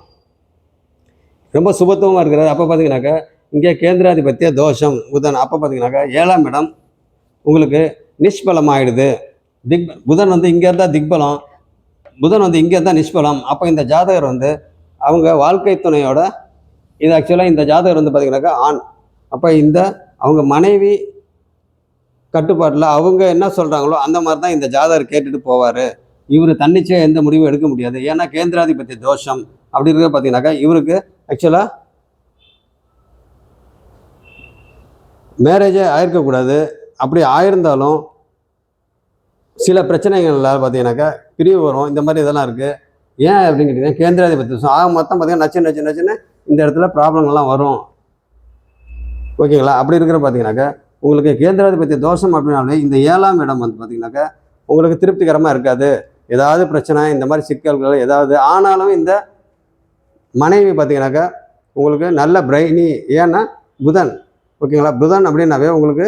ரொம்ப சுபத்துவமாக இருக்கிறாரு. அப்போ பார்த்தீங்கன்னாக்கா இங்கே கேந்திராதிபத்திய தோஷம் புதன். அப்போ பார்த்தீங்கன்னாக்கா 7ஆம் இடம் உங்களுக்கு நிஷ்பலம் ஆகிடுது. புதன் வந்து இங்கே இருந்தால் திக்பலம், புதன் வந்து இங்கே இருந்தால் நிஷ்பலம். அப்போ இந்த ஜாதகர் வந்து அவங்க வாழ்க்கை துணையோட, இது ஆக்சுவலாக இந்த ஜாதகர் வந்து பார்த்தீங்கன்னாக்கா ஆண். அப்போ இந்த அவங்க மனைவி கட்டுப்பாட்டில் அவங்க என்ன சொல்கிறாங்களோ அந்த மாதிரி தான் இந்த ஜாதகர் கேட்டுட்டு போவார். இவர் தன்னிச்சையாக எந்த முடிவும் எடுக்க முடியாது. ஏன்னா கேந்திராதிபத்திய தோஷம் அப்படி இருக்க பார்த்தீங்கன்னாக்கா இவருக்கு ஆக்சுவலாக மேரேஜே ஆயிருக்கக்கூடாது. அப்படி ஆயிருந்தாலும் சில பிரச்சனைகள்லாம் பார்த்தீங்கன்னாக்கா பிரிவு வரும். இந்த மாதிரி இதெல்லாம் இருக்குது. ஏன் அப்படின்னு கேட்டிங்கன்னா கேந்திராதிபத்திய தோஷம் ஆக மொத்தம் பார்த்தீங்கன்னா நச்சுன்னு இந்த இடத்துல ப்ராப்ளங்கள்லாம் வரும். ஓகேங்களா? அப்படி இருக்கிற பார்த்தீங்கன்னாக்கா உங்களுக்கு கேந்திராதிபத்திய தோஷம் அப்படின்னாலே இந்த 7ஆம் இடம் வந்து பார்த்தீங்கன்னாக்கா உங்களுக்கு திருப்திகரமாக இருக்காது. ஏதாவது பிரச்சனை இந்த மாதிரி சிக்கல்கள் ஏதாவது ஆனாலும் இந்த மனைவி பார்த்தீங்கன்னாக்கா உங்களுக்கு நல்ல பிரைனி. ஏன்னா புதன். ஓகேங்களா? புதன் அப்படின்னாவே உங்களுக்கு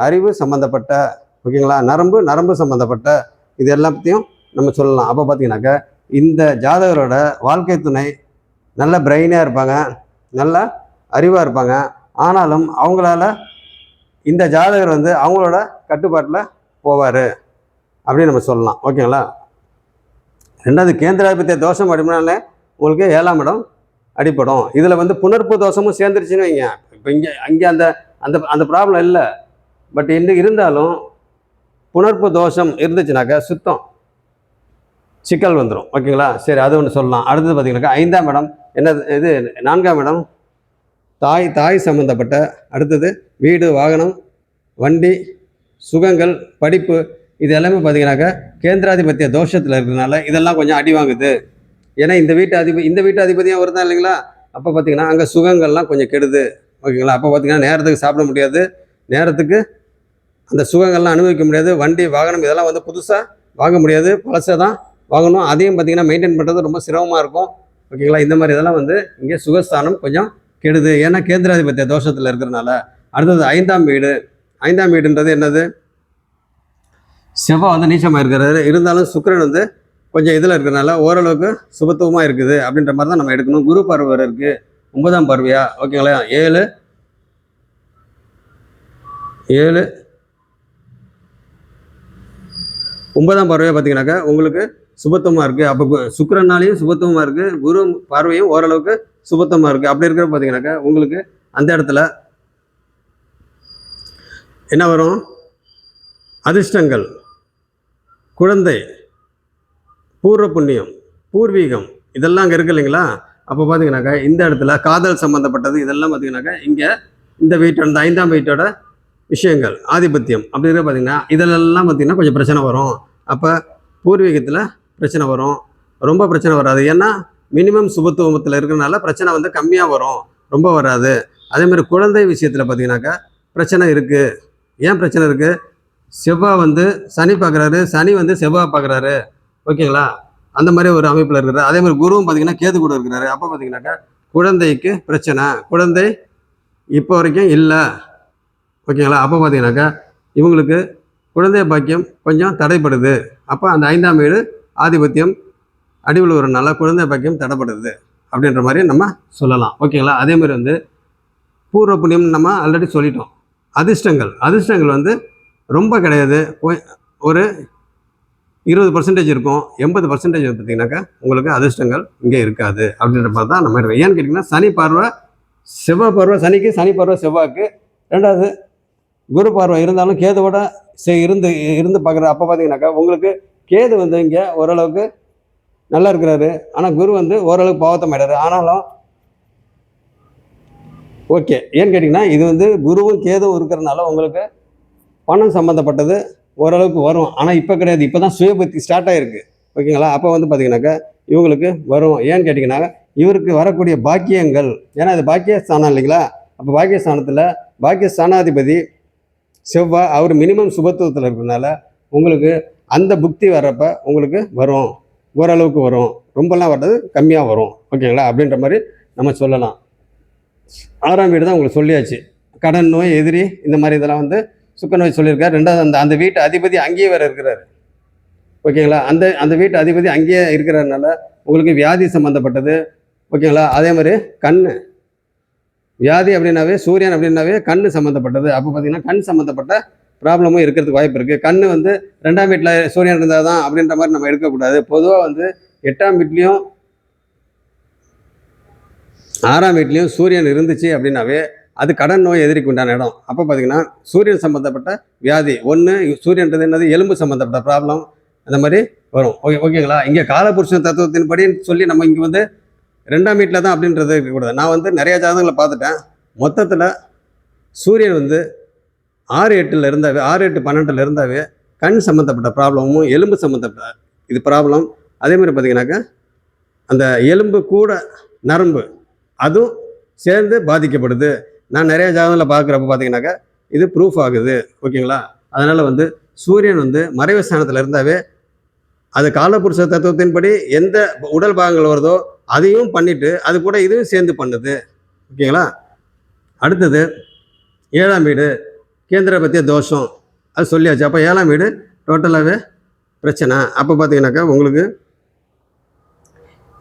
அறிவு சம்மந்தப்பட்ட, ஓகேங்களா, நரம்பு சம்மந்தப்பட்ட இது எல்லாத்தையும் நம்ம சொல்லலாம். அப்போ பார்த்தீங்கன்னாக்கா இந்த ஜாதகரோட வாழ்க்கை துணை நல்ல பிரெயினாக இருப்பாங்க, நல்ல அறிவாக இருப்பாங்க. ஆனாலும் அவங்களால இந்த ஜாதகர் வந்து அவங்களோட கட்டுப்பாட்டில் போவார் அப்படின்னு நம்ம சொல்லலாம். ஓகேங்களா? ரெண்டாவது கேந்திராதிபத்திய தோஷம் அப்படின்னாலே உங்களுக்கு 7ஆம் இடம் அடிப்படும். இதில் வந்து புணர்ப்பு தோஷமும் சேர்ந்துருச்சுன்னு வைங்க. இப்போ அங்கே அந்த அந்த அந்த ப்ராப்ளம் இல்லை. பட் இருந்தாலும் புணர்ப்பு தோஷம் இருந்துச்சுனாக்கா சுத்தம் சிக்கல் வந்துடும். ஓகேங்களா? சரி, அது ஒன்று சொல்லலாம். அடுத்தது பார்த்தீங்கன்னாக்கா 5ஆம் இடம் என்னது, இது 4ஆம் இடம் தாய் சம்மந்தப்பட்ட, அடுத்தது வீடு வாகனம் வண்டி சுகங்கள் படிப்பு இது எல்லாமே பார்த்தீங்கன்னாக்கா கேந்திராதிபத்திய தோஷத்தில் இருக்கிறதுனால இதெல்லாம் கொஞ்சம் அடி வாங்குது. ஏன்னா இந்த வீட்டு அதிபதியும் வருதான் இல்லைங்களா? அப்போ பார்த்தீங்கன்னா அங்கே சுகங்கள்லாம் கொஞ்சம் கெடுது. ஓகேங்களா? அப்போ பார்த்தீங்கன்னா நேரத்துக்கு சாப்பிட முடியாது, நேரத்துக்கு அந்த சுகங்கள்லாம் அனுபவிக்க முடியாது. வண்டி வாகனம் இதெல்லாம் வந்து புதுசாக வாங்க முடியாது, பழசை தான் வாங்கணும். அதையும் பார்த்தீங்கன்னா மெயின்டைன் பண்ணுறது ரொம்ப சிரமமாக இருக்கும். ஓகேங்களா? இந்த மாதிரி இதெல்லாம் வந்து இங்கே சுகஸ்தானம் கொஞ்சம் கெடுது. ஏன்னா கேந்திராதிபத்திய தோஷத்தில் இருக்கிறதுனால. அடுத்தது 5ஆம் வீடு. 5ஆம் வீடுன்றது என்னது? செவ்வாய் வந்து நீச்சமாக இருக்கிறாரு. இருந்தாலும் சுக்கிரன் வந்து கொஞ்சம் இதில் இருக்கிறதுனால ஓரளவுக்கு சுபத்துவமாக இருக்குது அப்படின்ற மாதிரி தான் நம்ம எடுக்கணும். குரு பார்வை இருக்குது, 9ஆம் பார்வையா. ஓகேங்களா? 7 9ஆம் பார்வையாக பார்த்தீங்கன்னாக்கா உங்களுக்கு சுபத்துவமாக இருக்குது. அப்போ சுக்கிரனாலையும் சுபத்துவமாக இருக்குது, குரு பார்வையும் ஓரளவுக்கு சுபத்துவமாக இருக்குது. அப்படி இருக்கிற பார்த்தீங்கன்னாக்கா உங்களுக்கு அந்த இடத்துல என்ன வரும்? அதிர்ஷ்டங்கள், குழந்தை, பூர்வ புண்ணியம், பூர்வீகம் இதெல்லாம் அங்கே இருக்குது இல்லைங்களா? அப்போ பார்த்தீங்கன்னாக்கா இந்த இடத்துல காதல் சம்மந்தப்பட்டது இதெல்லாம் பார்த்தீங்கன்னாக்கா இங்கே இந்த வீட்டோட, இந்த 5ஆம் வீட்டோட விஷயங்கள் ஆதிபத்தியம் அப்படி இருக்கிற பார்த்தீங்கன்னா இதிலெல்லாம் பார்த்தீங்கன்னா கொஞ்சம் பிரச்சனை வரும். அப்போ பூர்வீகத்தில் பிரச்சனை வரும், ரொம்ப பிரச்சனை வராது. ஏன்னா மினிமம் சுபத்துவத்தில் இருக்கிறனால பிரச்சனை வந்து கம்மியாக வரும், ரொம்ப வராது. அதேமாதிரி குழந்தை விஷயத்தில் பார்த்தீங்கன்னாக்கா பிரச்சனை இருக்குது. ஏன் பிரச்சனை இருக்குது? செவ்வாய் வந்து சனி பார்க்குறாரு, சனி வந்து செவ்வாய் பார்க்குறாரு. ஓகேங்களா? அந்த மாதிரி ஒரு அமைப்பில் இருக்கிறாரு. அதே மாதிரி குருவும் பார்த்தீங்கன்னா கேது கூட இருக்கிறாரு. அப்போ பார்த்தீங்கன்னாக்கா குழந்தைக்கு பிரச்சனை, குழந்தை இப்போ வரைக்கும் இல்லை. ஓகேங்களா? அப்போ பார்த்தீங்கன்னாக்கா இவங்களுக்கு குழந்தை பாக்கியம் கொஞ்சம் தடைப்படுது. அப்போ அந்த 5ஆம் வீடு ஆதிபத்தியம் அடிவில் வரனால குழந்தை பாக்கியம் தடைப்படுது அப்படின்ற மாதிரி நம்ம சொல்லலாம். ஓகேங்களா? அதே மாதிரி வந்து பூர்வ புண்ணியம் நம்ம ஆல்ரெடி சொல்லிட்டோம். அதிர்ஷ்டங்கள் வந்து ரொம்ப கிடையாது, ஒரு 20% இருக்கும். 80% பார்த்தீங்கன்னாக்கா உங்களுக்கு அதிர்ஷ்டங்கள் இங்கே இருக்காது அப்படின்ற மாதிரி தான் நம்ம இருக்கோம். ஏன்னு கேட்டிங்கன்னா சனி பார்வை செவ்வாய் பார்வை சனிக்கு, சனி பார்வை செவ்வாய்க்கு, ரெண்டாவது குரு பார்வை இருந்தாலும் கேதுவோட இருந்து பார்க்குற. அப்போ பார்த்தீங்கன்னாக்கா உங்களுக்கு கேது வந்து இங்கே ஓரளவுக்கு நல்லா இருக்கிறாரு, ஆனால் குரு வந்து ஓரளவுக்கு பாவத்தமாயிடாரு. ஆனாலும் ஓகே, ஏன்னு கேட்டிங்கன்னா இது வந்து குருவும் கேதுவும் இருக்கிறதுனால உங்களுக்கு பணம் சம்மந்தப்பட்டது ஓரளவுக்கு வரும். ஆனால் இப்போ கிடையாது, இப்போ தான் சுயபக்தி ஸ்டார்ட் ஆகிருக்கு. ஓகேங்களா? அப்போ வந்து பார்த்தீங்கன்னாக்கா இவங்களுக்கு வரும். ஏன்னு கேட்டிங்கன்னா இவருக்கு வரக்கூடிய பாக்கியங்கள், ஏன்னா இது பாக்கியஸ்தானம் இல்லைங்களா? அப்போ பாக்கியஸ்தானத்தில் பாக்கியஸ்தானாதிபதி செவ்வாய் அவர் மினிமம் சுபத்துவத்தில் இருக்கிறதுனால உங்களுக்கு அந்த புக்தி வர்றப்ப உங்களுக்கு வரும், ஓரளவுக்கு வரும், ரொம்பலாம் வர்றது கம்மியாக வரும். ஓகேங்களா? அப்படின்ற மாதிரி நம்ம சொல்லலாம். 6ஆம் வீடு தான் உங்களுக்கு சொல்லியாச்சு. கடன் நோய் எதிரி இந்த மாதிரி இதெல்லாம் வந்து சுக்க நோய் சொல்லியிருக்காரு. ரெண்டாவது அந்த வீட்டு அதிபதி அங்கேயே வேறு இருக்கிறாரு. ஓகேங்களா? அந்த வீட்டு அதிபதி அங்கேயே இருக்கிறதுனால உங்களுக்கு வியாதி சம்மந்தப்பட்டது. ஓகேங்களா? அதே மாதிரி கண் வியாதி அப்படின்னாவே சூரியன் அப்படின்னாவே கண் சம்மந்தப்பட்டது. அப்போ பார்த்தீங்கன்னா கண் சம்மந்தப்பட்ட ப்ராப்ளமும் இருக்கிறதுக்கு வாய்ப்பு இருக்குது. கண் வந்து 2ஆம் வீட்டில் சூரியன் இருந்தால் தான் அப்படின்ற மாதிரி நம்ம எடுக்கக்கூடாது. பொதுவாக வந்து 8ஆம் வீட்லேயும் 6ஆம் வீட்லேயும் சூரியன் இருந்துச்சு அப்படின்னாவே அது கடன் நோய் எதிரிக்கு உண்டான இடம். அப்போ பார்த்தீங்கன்னா சூரியன் சம்மந்தப்பட்ட வியாதி ஒன்று, சூரியன்றது என்னது எலும்பு சம்மந்தப்பட்ட ப்ராப்ளம் அந்த மாதிரி வரும். ஓகேங்களா? இங்கே காலபுருஷன் தத்துவத்தின்படி சொல்லி நம்ம இங்கே வந்து 2ஆம் வீட்டில் தான் அப்படின்றது இருக்கக்கூடாது. நான் வந்து நிறைய ஜாதகங்களை பார்த்துட்டேன். மொத்தத்தில் சூரியன் வந்து 6-8 இருந்தாவே 6-8 12 இருந்தாவே கண் சம்மந்தப்பட்ட ப்ராப்ளமும் எலும்பு சம்மந்தப்பட்ட இது ப்ராப்ளம். அதே மாதிரி பார்த்தீங்கன்னாக்கா அந்த எலும்பு கூட நரம்பு அதுவும் சேர்ந்து பாதிக்கப்படுது. நான் நிறைய ஜாதகத்தில் பார்க்குறப்ப பார்த்தீங்கன்னாக்கா இது ப்ரூஃப் ஆகுது. ஓகேங்களா? அதனால் வந்து சூரியன் வந்து மறைவு ஸ்தானத்தில் இருந்தாவே அது காலபுருஷ தத்துவத்தின்படி எந்த உடல் பாகங்கள் வருதோ அதையும் பண்ணிட்டு அது கூட இதுவும் சேர்ந்து பண்ணுது. ஓகேங்களா? அடுத்தது 7ஆம் வீடு கேந்திர பத்திய தோஷம், அது சொல்லியாச்சு. அப்போ 7ஆம் வீடு டோட்டலாகவே பிரச்சனை. அப்போ பார்த்தீங்கன்னாக்கா உங்களுக்கு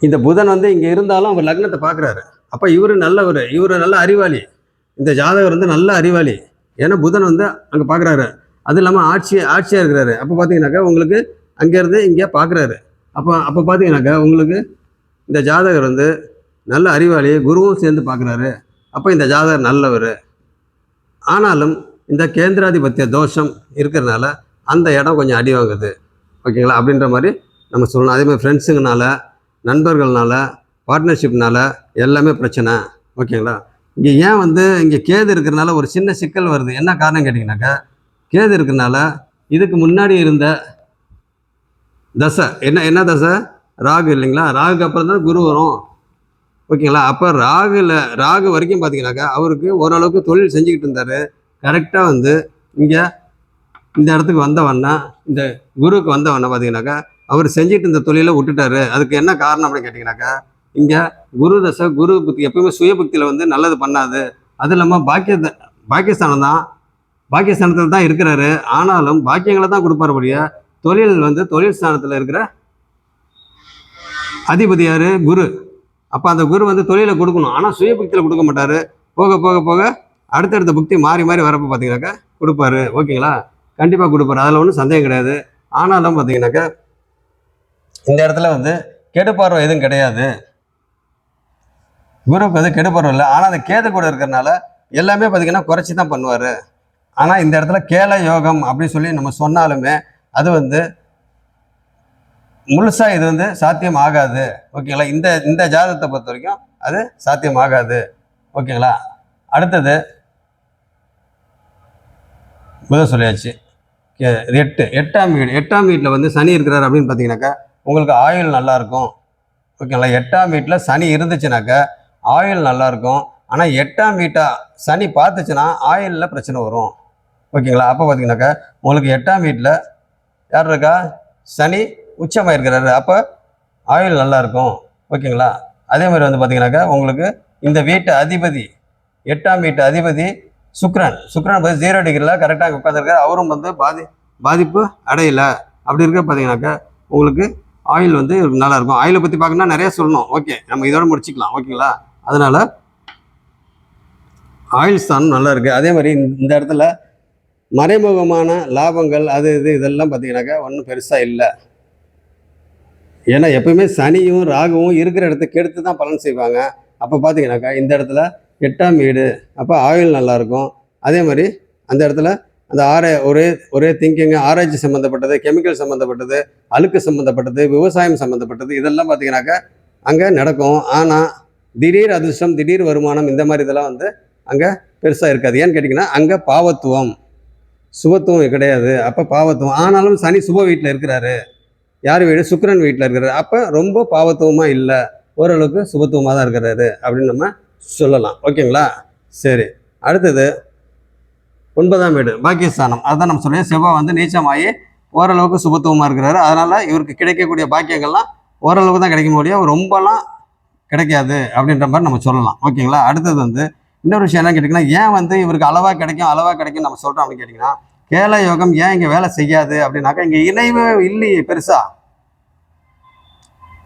இந்த புதன் வந்து இங்கே இருந்தாலும் அவர் லக்னத்தை பார்க்குறாரு. அப்போ இவர் நல்லவர், இவர் நல்ல அறிவாளி, இந்த ஜாதகர் வந்து நல்ல அறிவாளி. ஏன்னா புதன் வந்து அங்கே பார்க்குறாரு, அது இல்லாமல் ஆட்சியாக இருக்கிறாரு. அப்போ பார்த்தீங்கன்னாக்கா உங்களுக்கு அங்கேருந்து இங்கே பார்க்குறாரு. அப்போ பார்த்தீங்கன்னாக்கா உங்களுக்கு இந்த ஜாதகர் வந்து நல்ல அறிவாளி, குருவும் சேர்ந்து பார்க்குறாரு. அப்போ இந்த ஜாதகர் நல்லவர். ஆனாலும் இந்த கேந்திராதிபத்திய தோஷம் இருக்கிறதுனால அந்த இடம் கொஞ்சம் அடி வாங்குது. ஓகேங்களா? அப்படின்ற மாதிரி நம்ம சொல்லணும். அதேமாதிரி ஃப்ரெண்ட்ஸுங்கனால, நண்பர்கள்னால, பார்ட்னர்ஷிப்னால எல்லாமே பிரச்சனை. ஓகேங்களா? இங்கே ஏன் வந்து இங்கே கேது இருக்கிறதுனால ஒரு சின்ன சிக்கல் வருது. என்ன காரணம் கேட்டிங்கனாக்கா, கேது இருக்கிறதுனால இதுக்கு முன்னாடி இருந்த தசை என்ன தசை? ராகு இல்லைங்களா? ராகுக்கு அப்புறம் தான் குரு வரும். ஓகேங்களா? அப்போ ராகு வரைக்கும் பார்த்தீங்கன்னாக்கா அவருக்கு ஓரளவுக்கு தொழில் செஞ்சுக்கிட்டு இருந்தார். கரெக்டாக வந்து இங்கே இந்த இடத்துக்கு வந்தவன்னா, இந்த குருவுக்கு வந்தவன்னா பார்த்தீங்கன்னாக்கா அவர் செஞ்சுட்டு இருந்த தொழிலை விட்டுட்டாரு. அதுக்கு என்ன காரணம் அப்படின்னு கேட்டிங்கனாக்கா, இங்கே குரு தசை, குரு புத்தி எப்பவுமே சுய புத்தியில் வந்து நல்லது பண்ணாது. அது இல்லாமல் பாக்கியஸ்தானம் தான், பாக்கியஸ்தானத்தில் தான் இருக்கிறாரு. ஆனாலும் பாக்கியங்களை தான் கொடுப்பாருபடிய தொழில் வந்து தொழில் ஸ்தானத்தில் இருக்கிற அதிபதி யார்? குரு. அப்போ அந்த குரு வந்து தொழிலை கொடுக்கணும், ஆனால் சுய புக்தியில் கொடுக்க மாட்டார். போக போக போக அடுத்தடுத்த புக்தி மாறி மாறி வரப்போ பார்த்தீங்கன்னாக்கா கொடுப்பாரு. ஓகேங்களா? கண்டிப்பாக கொடுப்பாரு, அதில் ஒன்றும் சந்தேகம் கிடையாது. ஆனாலும் பார்த்தீங்கன்னாக்கா இந்த இடத்துல வந்து கெடுப்பார்வை எதுவும் கிடையாது. குருவுக்கு வந்து கெடுப்பார்வை இல்லை. ஆனால் அந்த கேது கூட இருக்கிறதுனால எல்லாமே பார்த்தீங்கன்னா குறைச்சி தான் பண்ணுவார். ஆனால் இந்த இடத்துல கேல யோகம் அப்படின்னு சொல்லி நம்ம சொன்னாலுமே அது வந்து முழுசாக இது வந்து சாத்தியம் ஆகாது. ஓகேங்களா? இந்த ஜாதகத்தை பொறுத்த வரைக்கும் அது சாத்தியம் ஆகாது. ஓகேங்களா? அடுத்தது முதல் சொல்லியாச்சு. 8ஆம் வீட்டில் வந்து சனி இருக்கிறார் அப்படின்னு பார்த்தீங்கன்னாக்கா உங்களுக்கு ஆயுள் நல்லாயிருக்கும். ஓகேங்களா? 8ஆம் வீட்டில் சனி இருந்துச்சுனாக்கா ஆயுள் நல்லாயிருக்கும். ஆனால் 8ஆம் வீட்டை சனி பார்த்துச்சுன்னா ஆயுளில் பிரச்சனை வரும். ஓகேங்களா? அப்போ பார்த்தீங்கன்னாக்கா உங்களுக்கு 8ஆம் வீட்டில் யார் இருக்கா? சனி உச்சமாக இருக்கிறாரு. அப்போ ஆயுள் நல்லாயிருக்கும். ஓகேங்களா? அதே மாதிரி வந்து பார்த்தீங்கன்னாக்கா உங்களுக்கு இந்த வீட்டு அதிபதி 8ஆம் வீட்டு அதிபதி சுக்ரன் பார்த்து 0 டிகிரியில் கரெக்டாக உட்காந்துருக்காரு. அவரும் வந்து பாதிப்பு அடையலை. அப்படி இருக்க பார்த்தீங்கன்னாக்கா உங்களுக்கு ஆயில் வந்து நல்லாயிருக்கும். ஆயிலை பற்றி பார்க்கணுன்னா நிறைய சொல்லணும். ஓகே, நம்ம இதோட முடிச்சுக்கலாம். ஓகேங்களா? அதனால் ஆயில் ஸ்தானம் நல்லா இருக்குது. அதே மாதிரி இந்த இடத்துல மறைமுகமான லாபங்கள் அது இதெல்லாம் பார்த்தீங்கன்னாக்கா ஒன்றும் பெருசாக இல்லை. ஏன்னா எப்பவுமே சனியும் ராகுவும் இருக்கிற இடத்துக்கு எடுத்து தான் பலன் செய்வாங்க. அப்போ பார்த்தீங்கன்னாக்கா இந்த இடத்துல 8ஆம் வீடு, அப்போ ஆயுள் நல்லாயிருக்கும். அதே மாதிரி அந்த இடத்துல அந்த ஒரே திங்கிங், ஆராய்ச்சி சம்மந்தப்பட்டது, கெமிக்கல் சம்மந்தப்பட்டது, அழுக்கு சம்மந்தப்பட்டது, விவசாயம் சம்மந்தப்பட்டது இதெல்லாம் பார்த்தீங்கன்னாக்கா அங்கே நடக்கும். ஆனால் திடீர் அதிர்ஷ்டம், திடீர் வருமானம் இந்த மாதிரி இதெல்லாம் வந்து அங்கே பெருசாக இருக்காது. ஏன்னு கேட்டிங்கன்னா அங்கே பாவத்துவம், சுபத்துவம் கிடையாது. அப்போ பாவத்துவம். ஆனாலும் சனி சுப வீட்டில் இருக்கிறாரு. யார் வீடு? சுக்கிரன் வீட்டில் இருக்கிறாரு. அப்போ ரொம்ப பாவத்துவமாக இல்லை, ஓரளவுக்கு சுபத்துவமாக தான் இருக்கிறாரு அப்படின்னு நம்ம சொல்லலாம். ஓகேங்களா? சரி, அடுத்தது 9ஆம் வீடு பாக்கியஸ்தானம். அதுதான் நம்ம சொல்லுவோம். செவ்வாய் வந்து நீச்சமாகி ஓரளவுக்கு சுபத்துவமாக இருக்கிறாரு. அதனால் இவருக்கு கிடைக்கக்கூடிய பாக்கியங்கள்லாம் ஓரளவுக்கு தான் கிடைக்க முடியும், ரொம்பலாம் கிடைக்காது அப்படின்ற மாதிரி நம்ம சொல்லலாம். ஓகேங்களா? அடுத்தது வந்து இன்னொரு விஷயம் என்ன கேட்டிங்கன்னா, ஏன் வந்து இவருக்கு அளவாக கிடைக்கும் நம்ம சொல்கிறோம் அப்படின்னு கேட்டிங்கன்னா, கேல யோகம் ஏன் இங்கே வேலை செய்யாது அப்படின்னாக்கா இங்கே இணைவு இல்லையே பெருசா.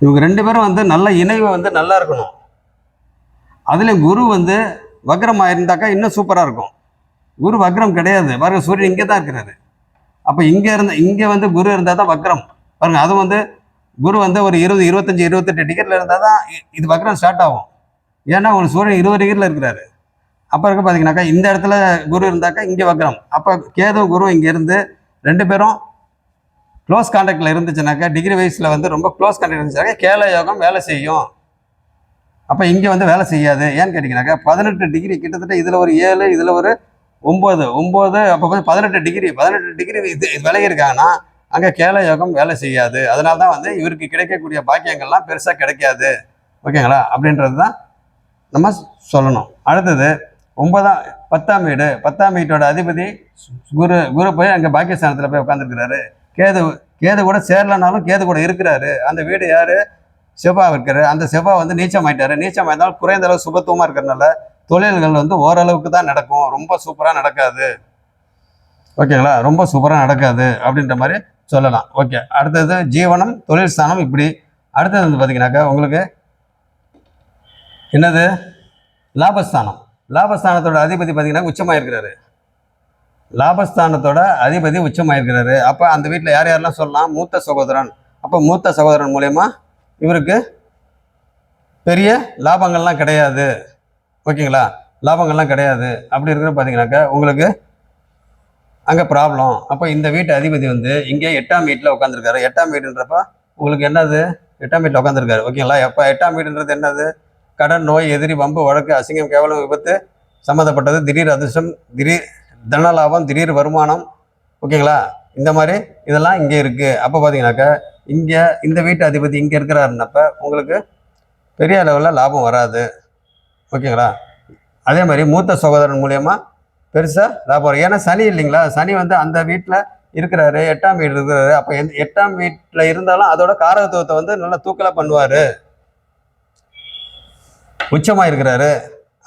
இவங்க 2 பேரும் வந்து நல்ல இணைவு வந்து நல்லா இருக்கணும். அதுலேயும் குரு வந்து வக்ரமாக இருந்தாக்கா இன்னும் சூப்பராக இருக்கும். குரு வக்ரம் கிடையாது பாருங்க, சூரியன் இங்கே தான் இருக்கிறாரு. அப்போ இங்கே வந்து குரு இருந்தால் தான் வக்ரம் பாருங்க. அது வந்து குரு வந்து ஒரு 20, 25, 28 டிகிரியில் இருந்தால் தான் இது வக்ரம் ஸ்டார்ட் ஆகும். ஏன்னா உங்களுக்கு சூரியன் 20 டிகிரியில் இருக்கிறாரு. அப்போ இருக்க பார்த்தீங்கன்னாக்கா இந்த இடத்துல குரு இருந்தாக்கா இங்கே வக்ரம். அப்போ கேது குரு இங்கே இருந்து 2 பேரும் க்ளோஸ் கான்டாக்டில் இருந்துச்சுனாக்கா, டிகிரி வைஸில் வந்து ரொம்ப க்ளோஸ் கான்டாக்ட் இருந்துச்சுனாக்கா கேல யோகம் வேலை செய்யும். அப்போ இங்கே வந்து வேலை செய்யாது. ஏன்னு கேட்டிங்கனாக்கா 18 டிகிரி கிட்டத்தட்ட இதில் ஒரு 7, இதில் ஒரு 9 அப்போ வந்து 18 டிகிரி இது விலகி இருக்காங்கன்னா அங்கே கேல யோகம் வேலை செய்யாது. அதனால தான் வந்து இவருக்கு கிடைக்கக்கூடிய பாக்கியங்கள்லாம் பெருசாக கிடைக்காது. ஓகேங்களா? அப்படின்றது தான் நம்ம சொல்லணும். அடுத்தது 10ஆம் வீடு, 10ஆம் வீட்டோட அதிபதி குரு போய் அங்கே பாக்கியஸ்தானத்தில் போய் உட்காந்துருக்கிறாரு. கேது கூட சேரலனாலும் கேது கூட இருக்கிறாரு. அந்த வீடு யார்? செவ்வாய் இருக்கிறாரு. அந்த செவ்வாய் வந்து நீச்சமாயிட்டாரு. நீச்சமாயிருந்தாலும் குறைந்த அளவு சுபத்துவமாக இருக்கிறதுனால தொழில்கள் வந்து ஓரளவுக்கு தான் நடக்கும், ரொம்ப சூப்பராக நடக்காது. ஓகேங்களா? ரொம்ப சூப்பராக நடக்காது அப்படின்ற மாதிரி சொல்லலாம். ஓகே, அடுத்தது ஜீவனம், தொழில் ஸ்தானம். இப்படி அடுத்தது வந்து பார்த்தீங்கன்னாக்கா உங்களுக்கு என்னது? லாபஸ்தானம். லாபஸ்தானத்தோட அதிபதி பார்த்தீங்கன்னா உச்சமாக இருக்கிறாரு. லாபஸ்தானத்தோட அதிபதி உச்சமாக இருக்கிறாரு. அப்போ அந்த வீட்டில் யார் யாரெல்லாம் சொல்லலாம்? மூத்த சகோதரன். அப்போ மூத்த சகோதரன் மூலயமா இவருக்கு பெரிய லாபங்கள்லாம் கிடையாது. ஓகேங்களா? லாபங்கள்லாம் கிடையாது. அப்படி இருக்கிற பார்த்தீங்கன்னாக்கா உங்களுக்கு அங்கே ப்ராப்ளம். அப்போ இந்த வீட்டு அதிபதி வந்து இங்கே 8ஆம் வீட்டில் உட்காந்துருக்காரு. 8ஆம் வீடுன்றப்ப உங்களுக்கு என்னது? 8ஆம் வீட்டில் உட்காந்துருக்காரு. ஓகேங்களா? எப்போ 8ஆம் வீடுன்றது என்னது? கடன், நோய், எதிரி, வம்பு, வழக்கு, அசிங்கம், கேவலம், விபத்து சம்மந்தப்பட்டது. திடீர் அதிர்ஷ்டம், திடீர் தன லாபம், திடீர் வருமானம். ஓகேங்களா? இந்த மாதிரி இதெல்லாம் இங்கே இருக்குது. அப்போ பார்த்தீங்கன்னாக்கா இங்கே இந்த வீட்டு அதிபதி இங்கே இருக்கிறாருன்னப்ப உங்களுக்கு பெரிய அளவில் லாபம் வராது. ஓகேங்களா? அதே மாதிரி மூத்த சகோதரன் மூலயமா பெருசாக லாபம் வரும். ஏன்னா சனி இல்லைங்களா? சனி வந்து அந்த வீட்டில் இருக்கிறாரு, 8ஆம் வீடு இருக்கிறாரு. அப்போ 8ஆம் வீட்டில் இருந்தாலும் அதோட காரகத்துவத்தை வந்து நல்லா தூக்கலாக பண்ணுவார். உச்சமாக இருக்கிறாரு,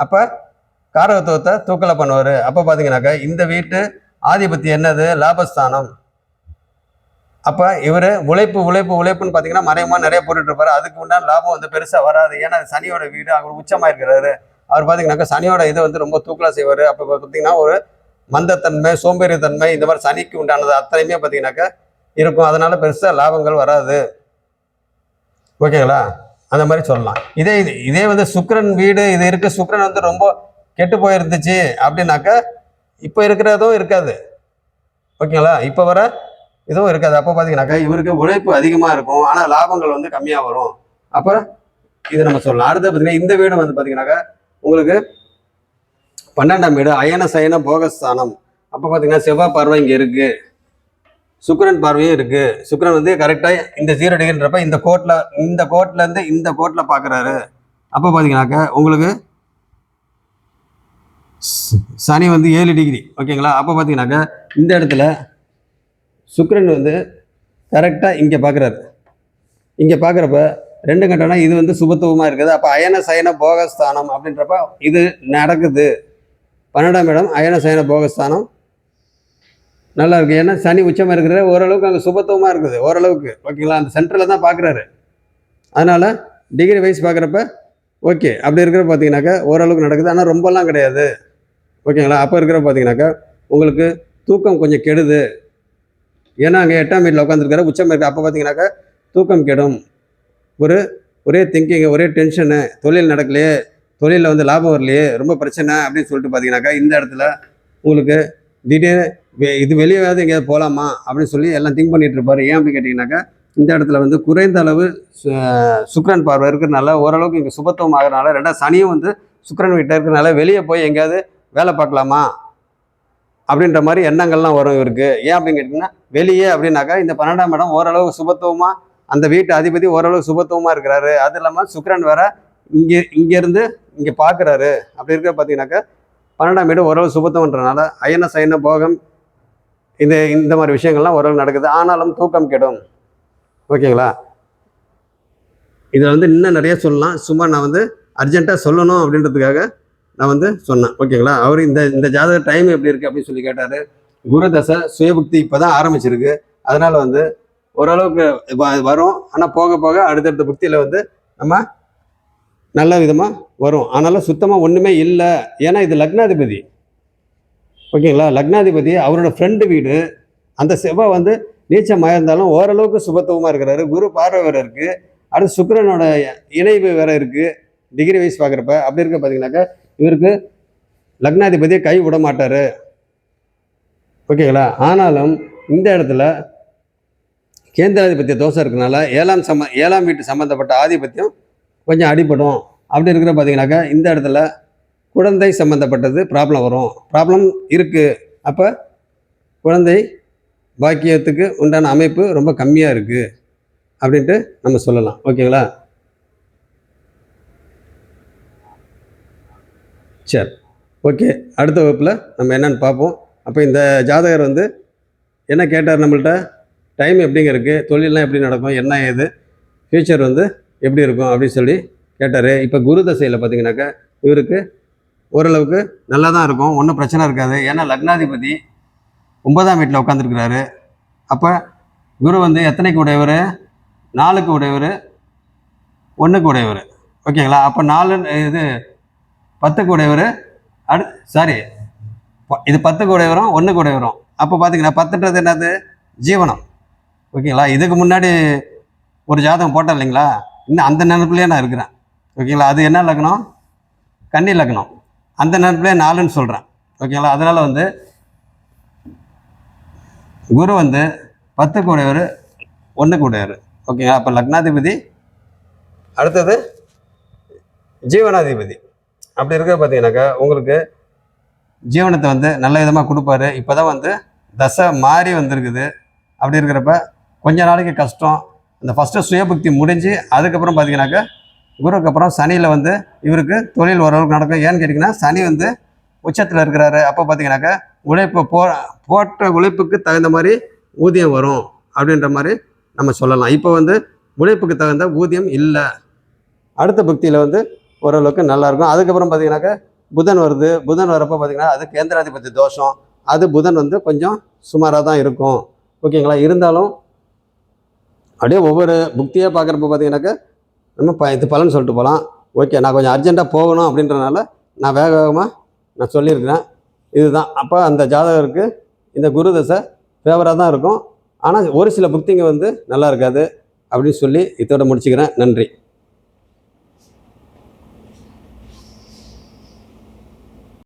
அப்போ காரகத்துவத்தை தூக்கலாக பண்ணுவார். அப்போ பார்த்தீங்கன்னாக்கா இந்த வீட்டு ஆதிபத்தி என்னது? லாபஸ்தானம். அப்போ இவர் உழைப்புன்னு பார்த்தீங்கன்னா மறைமுகமாக நிறைய போட்டுட்டு இருப்பாரு. அதுக்கு உண்டான லாபம் வந்து பெருசாக வராது. ஏன்னா சனியோட வீடு, அவர் உச்சமாக இருக்கிறாரு. அவர் பார்த்தீங்கன்னாக்கா சனியோட இதை வந்து ரொம்ப தூக்கலாக செய்வார். அப்போ பார்த்தீங்கன்னா ஒரு மந்தத்தன்மை, சோம்பேறித்தன்மை, இந்த மாதிரி சனிக்கு உண்டானது அத்தனையுமே பார்த்தீங்கன்னாக்கா இருக்கும். அதனால பெருசாக லாபங்கள் வராது. ஓகேங்களா? அந்த மாதிரி சொல்லலாம். இதே வந்து சுக்கிரன் வீடு இது இருக்கு. சுக்கிரன் வந்து ரொம்ப கெட்டு போயிருந்துச்சு அப்படின்னாக்கா இப்போ இருக்கிறதும் இருக்காது. ஓகேங்களா? இப்போ வர இதுவும் இருக்காது. அப்போ பார்த்தீங்கன்னாக்கா இவருக்கு உழைப்பு அதிகமாக இருக்கும், ஆனால் லாபங்கள் வந்து கம்மியாக வரும். அப்போ இது நம்ம சொல்லலாம். அடுத்து பார்த்தீங்கன்னா இந்த வீடு வந்து பார்த்தீங்கன்னாக்கா உங்களுக்கு 12ஆம் வீடு, அயன சயன போகஸ்தானம். அப்போ பார்த்தீங்கன்னா செவ்வாய் பார்வை இங்கே இருக்குது, சுக்கிரன் பார்வையும் இருக்குது. சுக்கிரன் வந்து கரெக்டாக இந்த 0 டிகிரின்றப்ப இந்த கோட்டிலேருந்து இந்த கோட்டில் பார்க்குறாரு. அப்போ பார்த்தீங்கன்னாக்கா உங்களுக்கு சனி வந்து 7 டிகிரி. ஓகேங்களா? அப்போ பார்த்தீங்கன்னாக்கா இந்த இடத்துல சுக்கிரன் வந்து கரெக்டாக இங்கே பார்க்குறாரு. இங்கே பார்க்குறப்ப 2 கட்டம்னா இது வந்து சுபத்துவமாக இருக்குது. அப்போ அயன சயன போகஸ்தானம் அப்படின்றப்ப இது நடக்குது. 12ஆம் இடம் அயன சயன போகஸ்தானம் நல்லா இருக்குது. ஏன்னா சனி உச்சமாக இருக்கிற ஓரளவுக்கு அங்கே சுபத்துவமாக இருக்குது ஓரளவுக்கு. ஓகேங்களா? அந்த சென்டரில் தான் பார்க்குறாரு. அதனால் டிகிரி வைஸ் பார்க்குறப்ப ஓகே. அப்படி இருக்கிற பார்த்தீங்கன்னாக்கா ஓரளவுக்கு நடக்குது, ஆனால் ரொம்பலாம் கிடையாது. ஓகேங்களா? அப்போ இருக்கிற பார்த்தீங்கன்னாக்கா உங்களுக்கு தூக்கம் கொஞ்சம் கெடுது. ஏன்னா அங்கே 8ஆம் வீட்டில் உட்காந்துருக்காரு, உச்சம் இருக்குது. அப்போ பார்த்தீங்கன்னாக்கா தூக்கம் கெடும். ஒரே திங்கிங், ஒரே டென்ஷனு, தொழில் நடக்கலையே, தொழிலில் வந்து லாபம் வரலையே, ரொம்ப பிரச்சனை அப்படின்னு சொல்லிட்டு பார்த்தீங்கன்னாக்கா இந்த இடத்துல உங்களுக்கு திடீர்னு இது வெளியாவது எங்கேயாவது போகலாமா அப்படின்னு சொல்லி எல்லாம் திங்க் பண்ணிட்டு இருப்பார். ஏன் அப்படின்னு கேட்டிங்கனாக்கா இந்த இடத்துல வந்து குறைந்த அளவு சுக்கிரன் பார்வை இருக்கிறனால ஓரளவுக்கு இங்கே சுபத்துவம் ஆகிறனால, 2ஆவது சனியும் வந்து சுக்கிரன் வீட்டில் இருக்கிறனால வெளியே போய் எங்கேயாவது வேலை பார்க்கலாமா அப்படின்ற மாதிரி எண்ணங்கள்லாம் வரும் இவருக்கு. ஏன் அப்படின்னு கேட்டிங்கன்னா வெளியே அப்படின்னாக்கா இந்த 12ஆம் இடம் ஓரளவு சுபத்துவமாக, அந்த வீட்டு அதிபதி ஓரளவு சுபத்துவமாக இருக்கிறாரு. அது இல்லாமல் சுக்கிரன் வேற இங்கேருந்து இங்கே பார்க்குறாரு. அப்படி இருக்க பார்த்தீங்கன்னாக்கா 12ஆம் வீடு ஓரளவு சுபத்துவன்றனால அயன சயன போகம் இந்த மாதிரி விஷயங்கள்லாம் ஓரளவு நடக்குது. ஆனாலும் தூக்கம் கெடும். ஓகேங்களா? இதில் வந்து இன்னும் நிறைய சொல்லலாம். சும்மா நான் வந்து அர்ஜென்ட்டாக சொல்லணும் அப்படின்றதுக்காக நான் வந்து சொன்னேன். ஓகேங்களா? அவர் இந்த ஜாதக டைம் எப்படி இருக்குது அப்படின்னு சொல்லி கேட்டார். குரு தசை சுயபுக்தி இப்போ தான் ஆரம்பிச்சிருக்கு. அதனால் வந்து ஓரளவுக்கு வரும். ஆனால் போக போக அடுத்தடுத்த புக்தியில் வந்து நம்ம நல்ல விதமாக வரும். ஆனாலும் சுத்தமாக ஒன்றுமே இல்லை. ஏன்னா இது லக்னாதிபதி. ஓகேங்களா? லக்னாதிபதி அவரோட ஃப்ரெண்டு வீடு. அந்த செவ்வாய் வந்து நீச்சமாக இருந்தாலும் ஓரளவுக்கு சுபத்துவமாக இருக்கிறாரு. குரு பார்வை வேறு இருக்குது. அடுத்து சுக்கிரனோட இணைவு வேறு இருக்குது டிகிரி வைஸ் பார்க்குறப்ப. அப்படி இருக்க பார்த்தீங்கன்னாக்கா இவருக்கு லக்னாதிபதியை கை விட மாட்டார். ஓகேங்களா? ஆனாலும் இந்த இடத்துல கேந்திராதிபத்திய தோஷம் இருக்கிறனால 7ஆம் வீட்டு சம்மந்தப்பட்ட ஆதிபத்தியம் கொஞ்சம் அடிபடும். அப்படி இருக்கிற பார்த்தீங்கன்னாக்கா இந்த இடத்துல குழந்தை சம்மந்தப்பட்டது ப்ராப்ளம் வரும். ப்ராப்ளம் இருக்குது. அப்போ குழந்தை பாக்கியத்துக்கு உண்டான அமைப்பு ரொம்ப கம்மியாக இருக்குது அப்படின்ட்டு நம்ம சொல்லலாம். ஓகேங்களா? சரி, ஓகே. அடுத்த வகுப்பில் நம்ம என்னென்னு பார்ப்போம். அப்போ இந்த ஜாதகர் வந்து என்ன கேட்டார் நம்மள்கிட்ட, டைம் எப்படிங்க இருக்குது, தொழிலெலாம் எப்படி நடக்கும், என்ன ஏது, ஃப்யூச்சர் வந்து எப்படி இருக்கும் அப்படின்னு சொல்லி கேட்டார். இப்போ குரு தசையில் பார்த்தீங்கன்னாக்கா இவருக்கு ஓரளவுக்கு நல்லா தான் இருக்கும், ஒன்றும் பிரச்சனை இருக்காது. ஏன்னா லக்னாதிபதி 9ஆம் வீட்டில் உட்காந்துருக்கிறாரு. அப்போ குரு வந்து எத்தனைக்கு உடையவர், 4க்கு உடையவர், 1க்கு உடையவர். ஓகேங்களா? அப்போ 4 இது 10க்கு உடையவர், இது 10க்கு உடையவரும் 1க்கு உடையவரும். அப்போ பார்த்தீங்கன்னா 10ன்றது என்னது, ஜீவனம். ஓகேங்களா? இதுக்கு முன்னாடி ஒரு ஜாதகம் போட்டேன் இல்லைங்களா, இன்னும் அந்த நினைப்புலேயே நான் இருக்கிறேன். ஓகேங்களா? அது என்ன லக்னம், கன்னி லக்னம். அந்த நினைப்புலேயே 4ன்னு சொல்கிறேன். ஓகேங்களா? அதனால் வந்து குரு வந்து 10க்கு உடையவர், 1க்கு உடையவர். ஓகேங்களா? அப்போ லக்னாதிபதி, அடுத்தது ஜீவனாதிபதி. அப்படி இருக்க பார்த்தீங்கன்னாக்கா உங்களுக்கு ஜீவனத்தை வந்து நல்ல விதமாக கொடுப்பாரு. இப்போ தான் வந்து தசை மாறி வந்திருக்குது. அப்படி இருக்கிறப்ப கொஞ்ச நாளைக்கு கஷ்டம். இந்த ஃபஸ்ட்டு சுயபக்தி முடிஞ்சு அதுக்கப்புறம் பார்த்தீங்கன்னாக்கா குருவுக்கு அப்புறம் சனியில் வந்து இவருக்கு தொழில் ஓரளவுக்கு நடக்கும். ஏன்னு கேட்டிங்கன்னா சனி வந்து உச்சத்தில் இருக்கிறாரு. அப்போ பார்த்தீங்கன்னாக்கா உழைப்பு போட்ட உழைப்புக்கு தகுந்த மாதிரி ஊதியம் வரும் அப்படின்ற மாதிரி நம்ம சொல்லலாம். இப்போ வந்து உழைப்புக்கு தகுந்த ஊதியம் இல்லை. அடுத்த பக்தியில் வந்து ஓரளவுக்கு நல்லாயிருக்கும். அதுக்கப்புறம் பார்த்தீங்கன்னாக்கா புதன் வருது. புதன் வரப்போ பார்த்தீங்கன்னா அது கேந்திராதிபதி தோஷம். அது புதன் வந்து கொஞ்சம் சுமாராக தான் இருக்கும். ஓகேங்களா? இருந்தாலும் அப்படியே ஒவ்வொரு புக்தியாக பார்க்குறப்ப பார்த்தீங்கன்னாக்கா நம்ம இது பலன் சொல்லிட்டு போகலாம். ஓகே, நான் கொஞ்சம் அர்ஜெண்ட்டாக போகணும் அப்படின்றனால நான் வேகமாக நான் சொல்லியிருக்கிறேன். இதுதான். அப்போ அந்த ஜாதகருக்கு இந்த குரு தசை ஃபேவராக தான் இருக்கும். ஆனால் ஒரு சில புக்திங்க வந்து நல்லா இருக்காது அப்படின்னு சொல்லி இதோட முடிச்சுக்கிறேன். நன்றி.